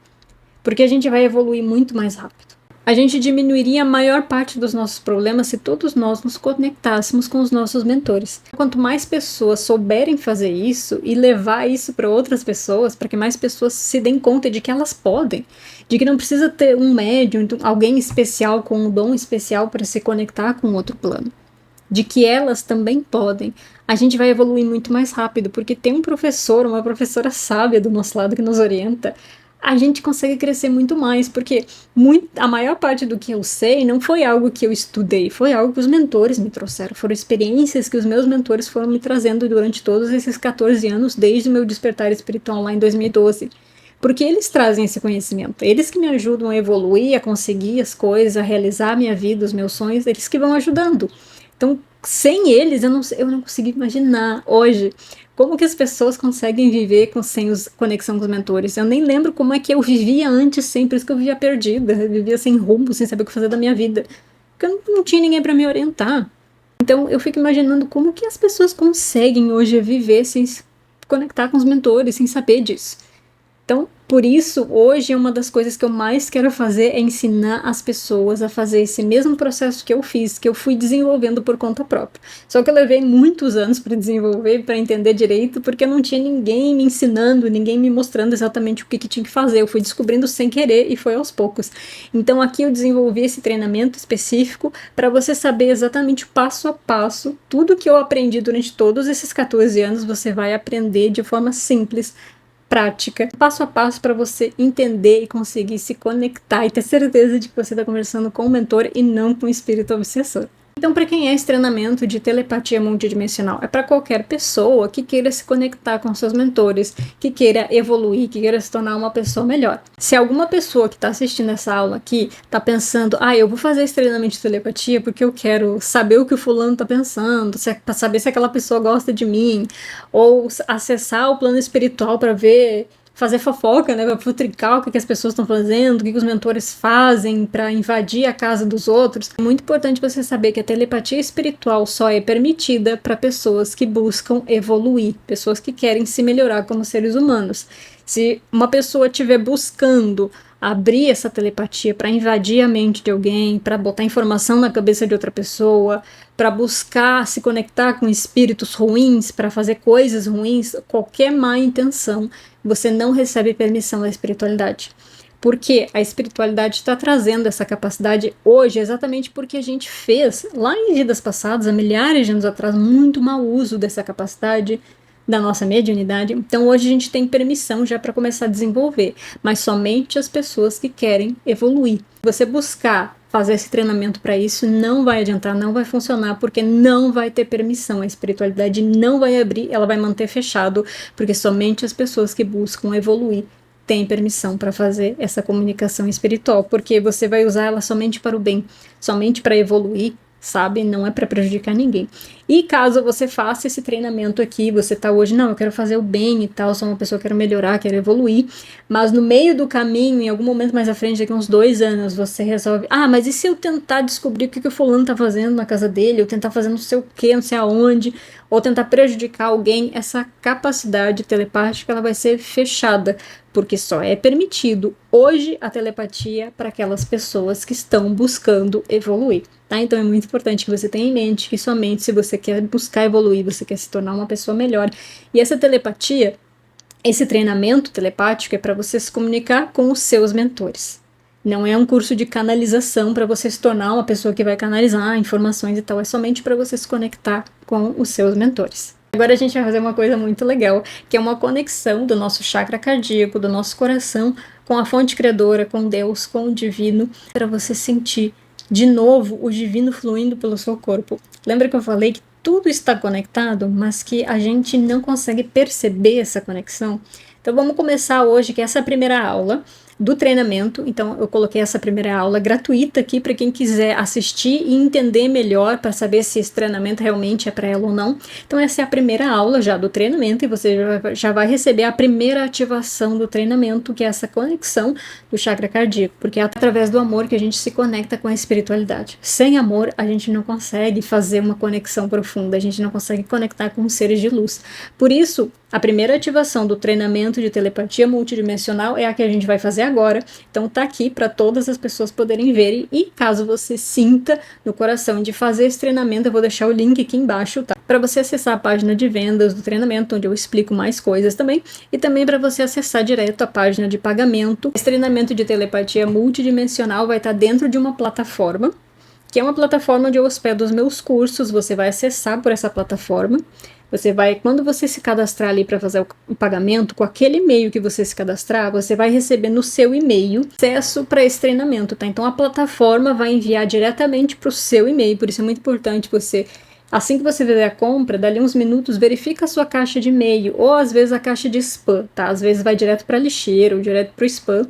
porque a gente vai evoluir muito mais rápido. A gente diminuiria a maior parte dos nossos problemas se todos nós nos conectássemos com os nossos mentores. Quanto mais pessoas souberem fazer isso e levar isso para outras pessoas, para que mais pessoas se deem conta de que elas podem, de que não precisa ter um médium, alguém especial com um dom especial para se conectar com outro plano, de que elas também podem, a gente vai evoluir muito mais rápido, porque tem um professor, uma professora sábia do nosso lado que nos orienta. A gente consegue crescer muito mais, porque a maior parte do que eu sei não foi algo que eu estudei, foi algo que os mentores me trouxeram, foram experiências que os meus mentores foram me trazendo durante todos esses 14 anos, desde o meu despertar espiritual lá em 2012. Porque eles trazem esse conhecimento, eles que me ajudam a evoluir, a conseguir as coisas, a realizar a minha vida, os meus sonhos, eles que vão ajudando. Então, sem eles, eu não consigo imaginar hoje como que as pessoas conseguem viver sem conexão com os mentores. Eu nem lembro como é que eu vivia antes, sempre, por isso que eu vivia perdida, eu vivia sem rumo, sem saber o que fazer da minha vida, porque eu não tinha ninguém para me orientar. Então eu fico imaginando como que as pessoas conseguem hoje viver sem se conectar com os mentores, sem saber disso. Então, por isso, hoje, uma das coisas que eu mais quero fazer é ensinar as pessoas a fazer esse mesmo processo que eu fiz, que eu fui desenvolvendo por conta própria. Só que eu levei muitos anos para desenvolver, para entender direito, porque não tinha ninguém me ensinando, ninguém me mostrando exatamente o que tinha que fazer. Eu fui descobrindo sem querer e foi aos poucos. Então, aqui eu desenvolvi esse treinamento específico para você saber exatamente passo a passo, tudo que eu aprendi durante todos esses 14 anos, você vai aprender de forma simples, prática, passo a passo para você entender e conseguir se conectar e ter certeza de que você está conversando com o mentor e não com o espírito obsessor. Então, para quem é esse treinamento de telepatia multidimensional? É para qualquer pessoa que queira se conectar com seus mentores, que queira evoluir, que queira se tornar uma pessoa melhor. Se alguma pessoa que está assistindo essa aula aqui está pensando, eu vou fazer esse treinamento de telepatia porque eu quero saber o que o fulano está pensando, para saber se aquela pessoa gosta de mim, ou acessar o plano espiritual para ver, fazer fofoca, né, para futricar o que as pessoas estão fazendo, o que os mentores fazem para invadir a casa dos outros. É muito importante você saber que a telepatia espiritual só é permitida para pessoas que buscam evoluir, pessoas que querem se melhorar como seres humanos. Se uma pessoa estiver buscando abrir essa telepatia para invadir a mente de alguém, para botar informação na cabeça de outra pessoa, para buscar se conectar com espíritos ruins, para fazer coisas ruins, qualquer má intenção, você não recebe permissão da espiritualidade. Porque a espiritualidade está trazendo essa capacidade hoje exatamente porque a gente fez, lá em vidas passadas, há milhares de anos atrás, muito mau uso dessa capacidade da nossa mediunidade. Então hoje a gente tem permissão já para começar a desenvolver, mas somente as pessoas que querem evoluir. Você buscar fazer esse treinamento para isso não vai adiantar, não vai funcionar, porque não vai ter permissão, a espiritualidade não vai abrir, ela vai manter fechado, porque somente as pessoas que buscam evoluir têm permissão para fazer essa comunicação espiritual, porque você vai usar ela somente para o bem, somente para evoluir, sabe? Não é para prejudicar ninguém. E caso você faça esse treinamento aqui, você tá hoje, não, eu quero fazer o bem e tal, sou uma pessoa que quero melhorar, quero evoluir, mas no meio do caminho, em algum momento mais à frente, daqui uns 2 anos, você resolve, mas e se eu tentar descobrir o que o fulano tá fazendo na casa dele, ou tentar fazer não sei o que, não sei aonde, ou tentar prejudicar alguém, essa capacidade telepática, ela vai ser fechada, porque só é permitido hoje a telepatia para aquelas pessoas que estão buscando evoluir, tá? Então é muito importante que você tenha em mente que somente se você quer buscar evoluir, você quer se tornar uma pessoa melhor. E essa telepatia, esse treinamento telepático é para você se comunicar com os seus mentores. Não é um curso de canalização para você se tornar uma pessoa que vai canalizar informações e tal, é somente para você se conectar com os seus mentores. Agora a gente vai fazer uma coisa muito legal, que é uma conexão do nosso chakra cardíaco, do nosso coração, com a fonte criadora, com Deus, com o divino, para você sentir de novo o divino fluindo pelo seu corpo. Lembra que eu falei que tudo está conectado, mas que a gente não consegue perceber essa conexão? Então vamos começar hoje, que é essa primeira aula do treinamento. Então eu coloquei essa primeira aula gratuita aqui para quem quiser assistir e entender melhor, para saber se esse treinamento realmente é para ela ou não. Então essa é a primeira aula já do treinamento e você já vai receber a primeira ativação do treinamento, que é essa conexão do chakra cardíaco, porque é através do amor que a gente se conecta com a espiritualidade. Sem amor a gente não consegue fazer uma conexão profunda, a gente não consegue conectar com os seres de luz. Por isso, a primeira ativação do treinamento de telepatia multidimensional é a que a gente vai fazer agora. Então tá aqui para todas as pessoas poderem ver, e caso você sinta no coração de fazer esse treinamento, eu vou deixar o link aqui embaixo, tá? Para você acessar a página de vendas do treinamento, onde eu explico mais coisas também, e também para você acessar direto a página de pagamento. Esse treinamento de telepatia multidimensional vai estar dentro de uma plataforma, que é uma plataforma onde eu hospedo os meus cursos. Você vai acessar por essa plataforma. Você vai, quando você se cadastrar ali para fazer o pagamento, com aquele e-mail que você se cadastrar, você vai receber no seu e-mail acesso para esse treinamento, tá? Então a plataforma vai enviar diretamente para o seu e-mail, por isso é muito importante você, assim que você fizer a compra, dali uns minutos, verifica a sua caixa de e-mail, ou às vezes a caixa de spam, tá? Às vezes vai direto para lixeira ou direto para o spam.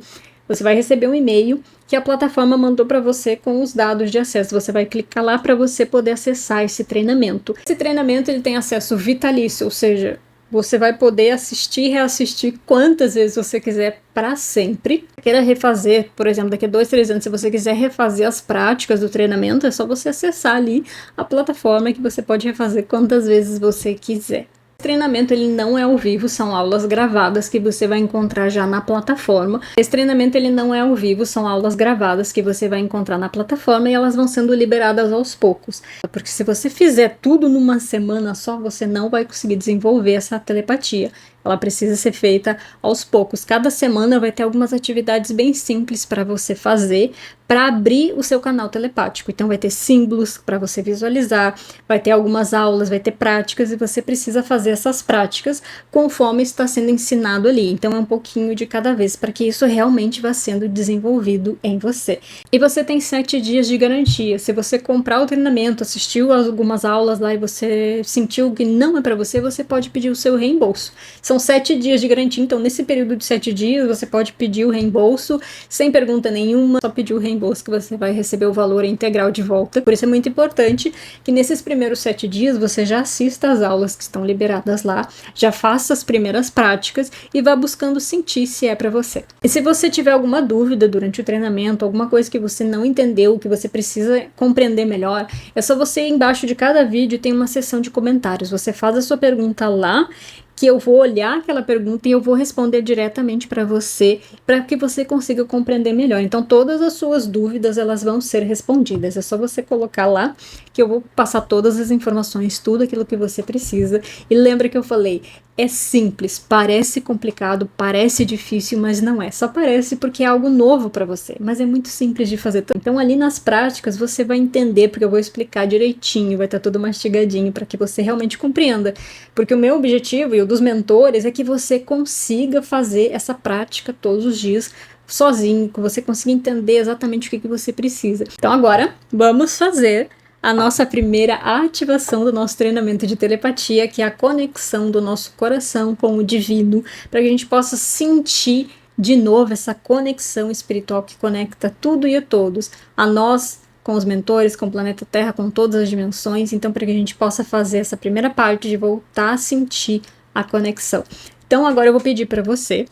Você vai receber um e-mail que a plataforma mandou para você com os dados de acesso. Você vai clicar lá para você poder acessar esse treinamento. Esse treinamento ele tem acesso vitalício, ou seja, você vai poder assistir e reassistir quantas vezes você quiser para sempre. Queira refazer, por exemplo, daqui a 2, 3 anos, se você quiser refazer as práticas do treinamento, é só você acessar ali a plataforma que você pode refazer quantas vezes você quiser. Esse treinamento ele não é ao vivo, são aulas gravadas que você vai encontrar já na plataforma. Esse treinamento ele não é ao vivo, são aulas gravadas que você vai encontrar na plataforma, e elas vão sendo liberadas aos poucos. Porque se você fizer tudo numa semana só, você não vai conseguir desenvolver essa telepatia. Ela precisa ser feita aos poucos. Cada semana vai ter algumas atividades bem simples para você fazer, para abrir o seu canal telepático. Então vai ter símbolos para você visualizar, vai ter algumas aulas, vai ter práticas, e você precisa fazer essas práticas conforme está sendo ensinado ali. Então é um pouquinho de cada vez, para que isso realmente vá sendo desenvolvido em você. E você tem 7 dias de garantia. Se você comprar o treinamento, assistiu algumas aulas lá e você sentiu que não é para você, você pode pedir o seu reembolso. São 7 dias de garantia, então nesse período de 7 dias você pode pedir o reembolso sem pergunta nenhuma, só pedir o reembolso que você vai receber o valor integral de volta. Por isso é muito importante que nesses primeiros 7 dias você já assista às aulas que estão liberadas lá, já faça as primeiras práticas e vá buscando sentir se é para você. E se você tiver alguma dúvida durante o treinamento, alguma coisa que você não entendeu, que você precisa compreender melhor, é só você ir embaixo de cada vídeo, tem uma seção de comentários. Você faz a sua pergunta lá, que eu vou olhar aquela pergunta e eu vou responder diretamente para você, para que você consiga compreender melhor. Então todas as suas dúvidas elas vão ser respondidas. É só você colocar lá que eu vou passar todas as informações, tudo aquilo que você precisa. E lembra que eu falei, é simples, parece complicado, parece difícil, mas não é. Só parece porque é algo novo para você, mas é muito simples de fazer. Então ali nas práticas você vai entender, porque eu vou explicar direitinho, vai estar tudo mastigadinho para que você realmente compreenda. Porque o meu objetivo e o dos mentores é que você consiga fazer essa prática todos os dias sozinho, que você consiga entender exatamente o que você precisa. Então agora vamos fazer a nossa primeira ativação do nosso treinamento de telepatia, que é a conexão do nosso coração com o divino, para que a gente possa sentir de novo essa conexão espiritual que conecta tudo e a todos, a nós com os mentores, com o planeta Terra, com todas as dimensões. Então, para que a gente possa fazer essa primeira parte de voltar a sentir a conexão. Então agora eu vou pedir para você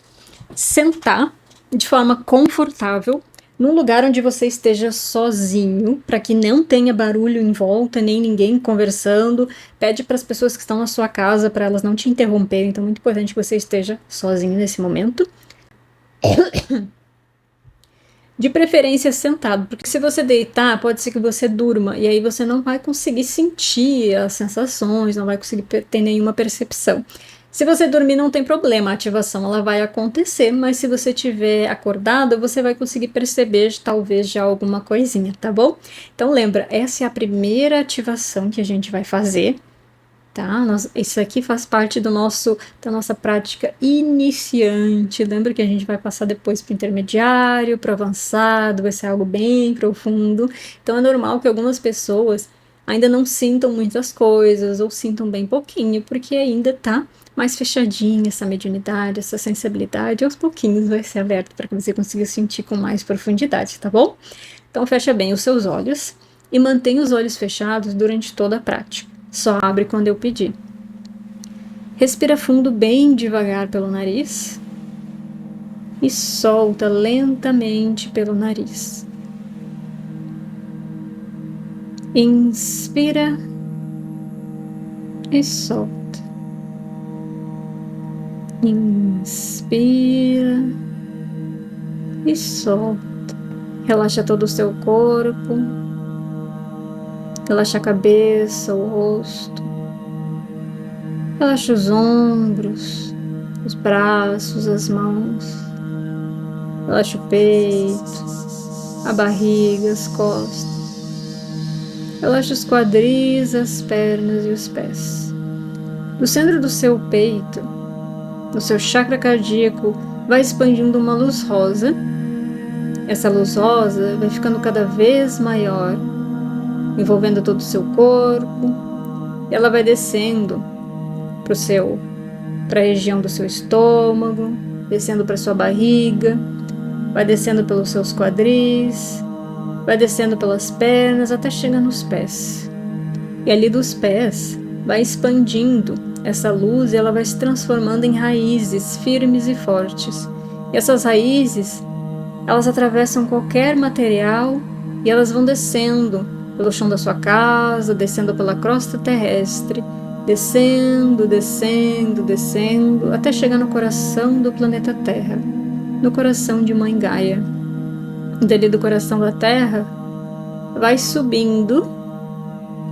sentar de forma confortável num lugar onde você esteja sozinho, para que não tenha barulho em volta, nem ninguém conversando. Pede para as pessoas que estão na sua casa, para elas não te interromperem. Então é muito importante que você esteja sozinho nesse momento. De preferência sentado, porque se você deitar, pode ser que você durma, e aí você não vai conseguir sentir as sensações, não vai conseguir ter nenhuma percepção. Se você dormir, não tem problema, a ativação ela vai acontecer, mas se você estiver acordado, você vai conseguir perceber talvez já alguma coisinha, tá bom? Então lembra, essa é a primeira ativação que a gente vai fazer. Tá? Isso aqui faz parte da nossa prática iniciante. Lembra que a gente vai passar depois para o intermediário, para o avançado, vai ser algo bem profundo. Então é normal que algumas pessoas ainda não sintam muitas coisas ou sintam bem pouquinho, porque ainda tá mais fechadinha essa mediunidade, essa sensibilidade. Aos pouquinhos vai ser aberto para que você consiga sentir com mais profundidade, tá bom? Então fecha bem os seus olhos e mantenha os olhos fechados durante toda a prática. Só abre quando eu pedir. Respira fundo bem devagar pelo nariz e solta lentamente pelo nariz. Inspira e solta. Inspira e solta. Relaxa todo o seu corpo. Relaxa a cabeça, o rosto. Relaxa os ombros, os braços, as mãos. Relaxa o peito, a barriga, as costas. Relaxa os quadris, as pernas e os pés. Do centro do seu peito, no seu chakra cardíaco, vai expandindo uma luz rosa. Essa luz rosa vai ficando cada vez maior, envolvendo todo o seu corpo. Ela vai descendo para a região do seu estômago, descendo para sua barriga, vai descendo pelos seus quadris, vai descendo pelas pernas até chegar nos pés. E ali dos pés vai expandindo essa luz e ela vai se transformando em raízes firmes e fortes. E essas raízes, elas atravessam qualquer material e elas vão descendo pelo chão da sua casa, descendo pela crosta terrestre, descendo, descendo, descendo, até chegar no coração do planeta Terra, no coração de Mãe Gaia. Dali do coração da Terra, vai subindo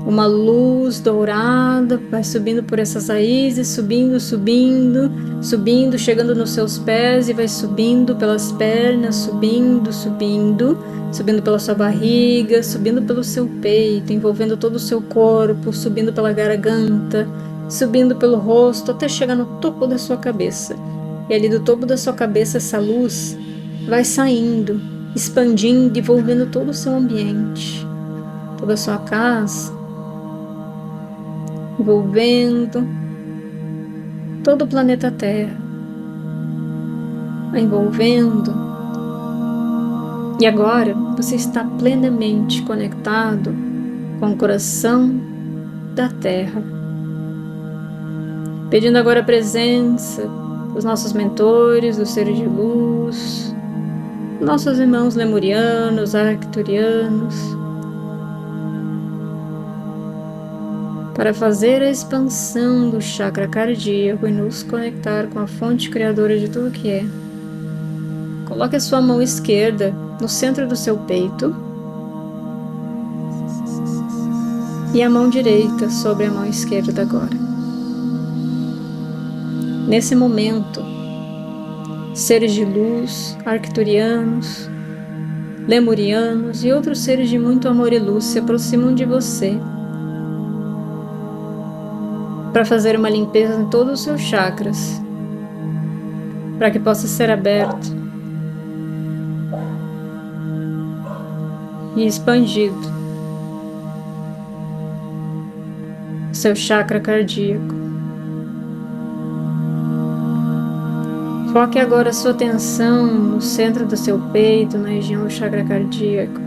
uma luz dourada, vai subindo por essas raízes, subindo, subindo, subindo, chegando nos seus pés e vai subindo pelas pernas, subindo, subindo, subindo pela sua barriga, subindo pelo seu peito, envolvendo todo o seu corpo, subindo pela garganta, subindo pelo rosto, até chegar no topo da sua cabeça. E ali do topo da sua cabeça, essa luz vai saindo, expandindo, envolvendo todo o seu ambiente, toda a sua casa, envolvendo todo o planeta Terra, envolvendo. E agora você está plenamente conectado com o coração da Terra, pedindo agora a presença dos nossos mentores, dos seres de luz, nossos irmãos lemurianos, arcturianos, para fazer a expansão do chakra cardíaco e nos conectar com a fonte criadora de tudo que é. Coloque a sua mão esquerda no centro do seu peito e a mão direita sobre a mão esquerda agora. Nesse momento, seres de luz, arcturianos, lemurianos e outros seres de muito amor e luz se aproximam de você para fazer uma limpeza em todos os seus chakras, para que possa ser aberto e expandido seu chakra cardíaco. Foque agora a sua atenção no centro do seu peito, na região do chakra cardíaco.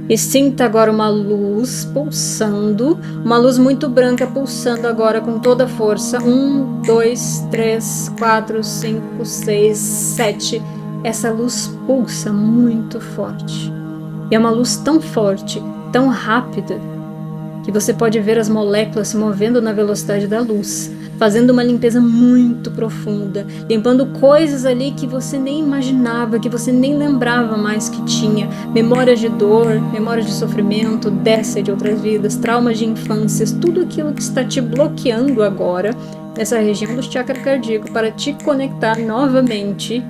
E sinta agora uma luz pulsando, uma luz muito branca pulsando agora com toda a força. 1, 2, 3, 4, 5, 6, 7. Essa luz pulsa muito forte. E é uma luz tão forte, tão rápida, que você pode ver as moléculas se movendo na velocidade da luz. fazendo uma limpeza muito profunda, limpando coisas ali que você nem imaginava, que você nem lembrava mais que tinha, memórias de dor, memórias de sofrimento, dessa e de outras vidas, traumas de infâncias, tudo aquilo que está te bloqueando agora, nessa região do chakra cardíaco, para te conectar novamente,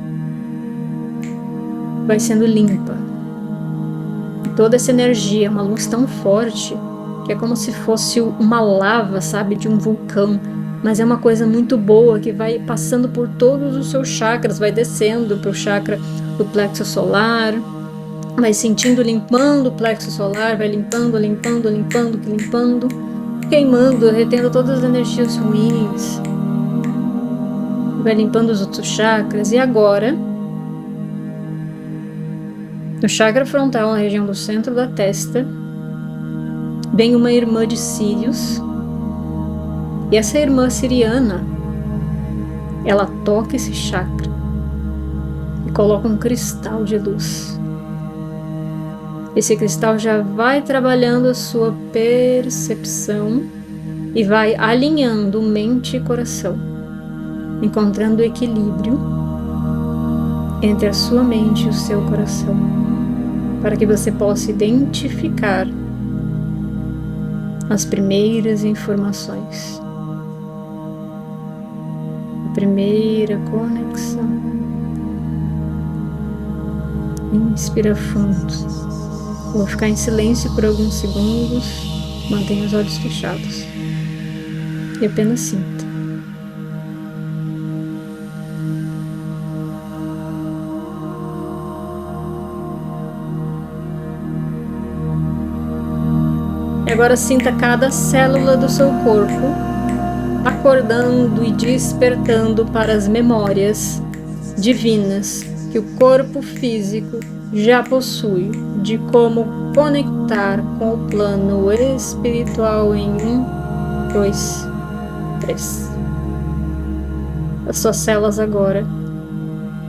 vai sendo limpa. Toda essa energia, uma luz tão forte, que é como se fosse uma lava, sabe, de um vulcão, mas é uma coisa muito boa que vai passando por todos os seus chakras, vai descendo para o chakra do plexo solar, vai sentindo, limpando o plexo solar, vai limpando, queimando, retendo todas as energias ruins, vai limpando os outros chakras. E agora, no chakra frontal, na região do centro da testa, vem uma irmã de Sírius. E essa irmã siriana, ela toca esse chakra e coloca um cristal de luz. Esse cristal já vai trabalhando a sua percepção e vai alinhando mente e coração, encontrando o equilíbrio entre a sua mente e o seu coração, para que você possa identificar as primeiras informações. Primeira conexão. Inspira fundo. Vou ficar em silêncio por alguns segundos. Mantenha os olhos fechados. E apenas sinta. E agora sinta cada célula do seu corpo acordando e despertando para as memórias divinas que o corpo físico já possui, de como conectar com o plano espiritual em 1, 2, 3. As suas células agora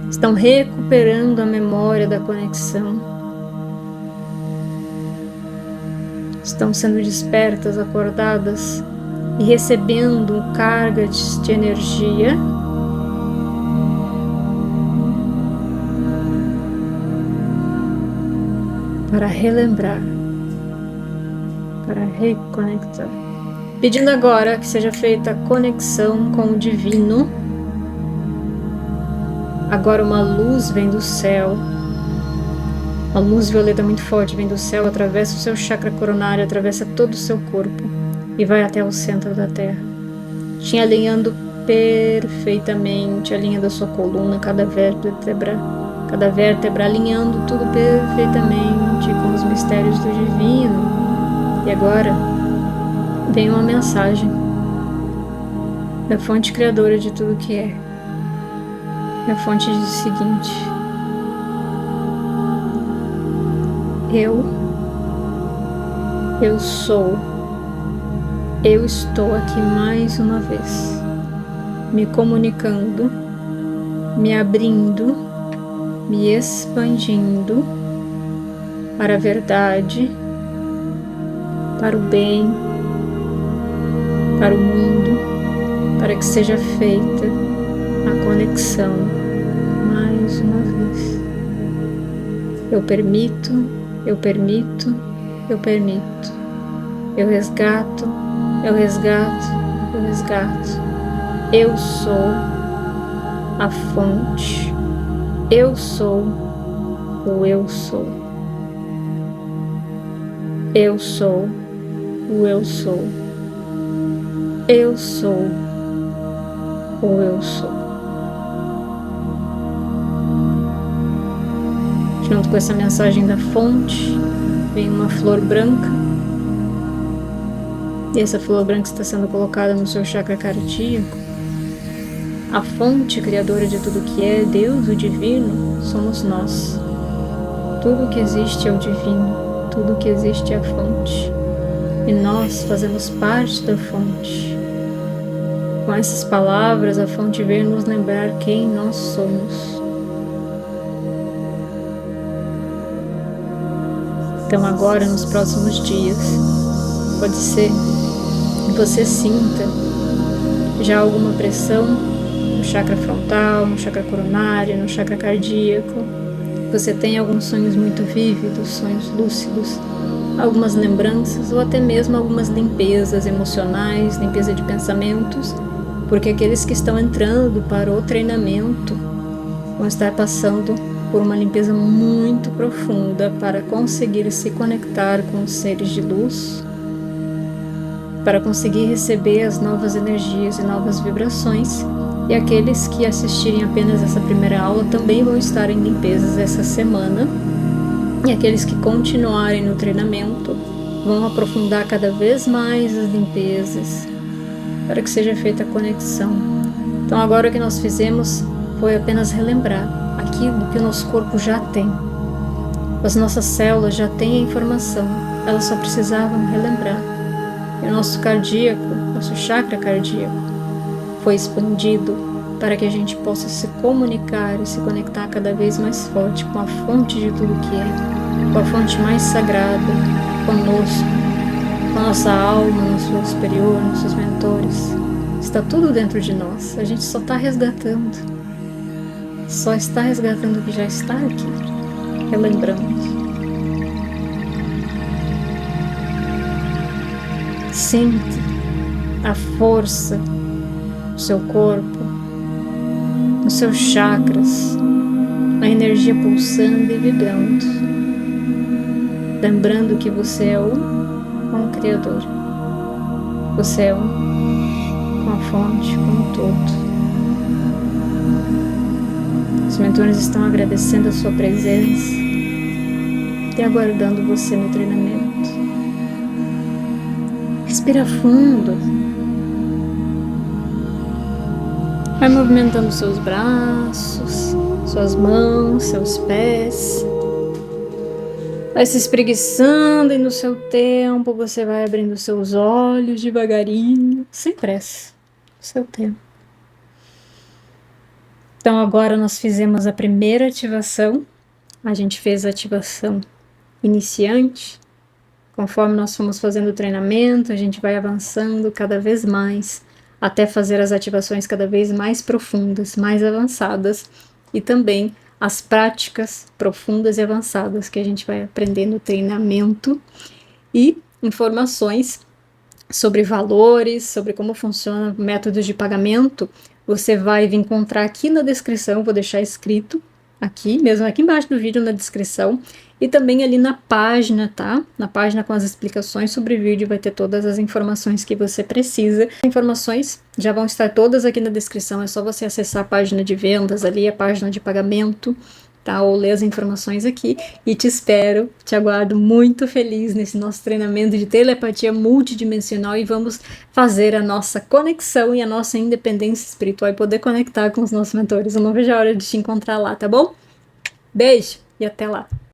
estão recuperando a memória da conexão, estão sendo despertas, acordadas e recebendo cargas de energia para relembrar, para reconectar. Pedindo agora que seja feita a conexão com o divino. Agora uma luz vem do céu, uma luz violeta muito forte vem do céu, atravessa o seu chakra coronário, atravessa todo o seu corpo e vai até o centro da Terra, te alinhando perfeitamente, alinhando a sua coluna, cada vértebra, alinhando tudo perfeitamente com os mistérios do divino. E agora vem uma mensagem da fonte criadora de tudo que é. A fonte diz o seguinte: eu sou. Eu estou aqui mais uma vez, me comunicando, me abrindo, me expandindo para a verdade, para o bem, para o mundo, para que seja feita a conexão mais uma vez. Eu permito, eu permito, eu permito. Eu resgato, eu resgato, eu resgato. Eu sou a fonte. Eu sou o eu sou. Eu sou o eu sou. Eu sou o eu sou. Junto com essa mensagem da fonte, vem uma flor branca. E essa flor branca está sendo colocada no seu chakra cardíaco. A fonte criadora de tudo que é, Deus, o divino, somos nós. Tudo que existe é o divino, tudo que existe é a fonte. E nós fazemos parte da fonte. Com essas palavras, a fonte veio nos lembrar quem nós somos. Então agora, nos próximos dias, pode ser que você sinta já alguma pressão no chakra frontal, no chakra coronário, no chakra cardíaco. Você tem alguns sonhos muito vívidos, sonhos lúcidos, algumas lembranças ou até mesmo algumas limpezas emocionais, limpeza de pensamentos, porque aqueles que estão entrando para o treinamento vão estar passando por uma limpeza muito profunda para conseguir se conectar com os seres de luz, para conseguir receber as novas energias e novas vibrações. E aqueles que assistirem apenas essa primeira aula também vão estar em limpezas essa semana. E aqueles que continuarem no treinamento vão aprofundar cada vez mais as limpezas para que seja feita a conexão. Então agora o que nós fizemos foi apenas relembrar aquilo que o nosso corpo já tem. As nossas células já têm a informação, elas só precisavam relembrar. E o nosso cardíaco, nosso chakra cardíaco, foi expandido para que a gente possa se comunicar e se conectar cada vez mais forte com a fonte de tudo que é, com a fonte mais sagrada, conosco, com a nossa alma, nosso eu superior, nossos mentores. Está tudo dentro de nós, a gente só está resgatando. Só está resgatando o que já está aqui, relembrando. Sinta a força no seu corpo, nos seus chakras, a energia pulsando e vibrando. Lembrando que você é um com o Criador. Você é um com a fonte, com o todo. Os mentores estão agradecendo a sua presença e aguardando você no treinamento. Respira fundo. Vai movimentando seus braços, suas mãos, seus pés. Vai se espreguiçando e no seu tempo você vai abrindo seus olhos devagarinho, sem pressa, no seu tempo. Então agora nós fizemos a primeira ativação. A gente fez a ativação iniciante. Conforme nós fomos fazendo o treinamento, a gente vai avançando cada vez mais até fazer as ativações cada vez mais profundas, mais avançadas, e também as práticas profundas e avançadas que a gente vai aprender no treinamento, e informações sobre valores, sobre como funciona métodos de pagamento. Você vai encontrar aqui na descrição, vou deixar escrito aqui, mesmo aqui embaixo do vídeo na descrição, e também ali na página, tá? Na página com as explicações sobre o vídeo vai ter todas as informações que você precisa. As informações já vão estar todas aqui na descrição, é só você acessar a página de vendas ali, a página de pagamento, tá? Ou ler as informações aqui, e te espero, te aguardo muito feliz nesse nosso treinamento de telepatia multidimensional, e vamos fazer a nossa conexão e a nossa independência espiritual e poder conectar com os nossos mentores. Eu não vejo a hora de te encontrar lá, tá bom? Beijo e até lá!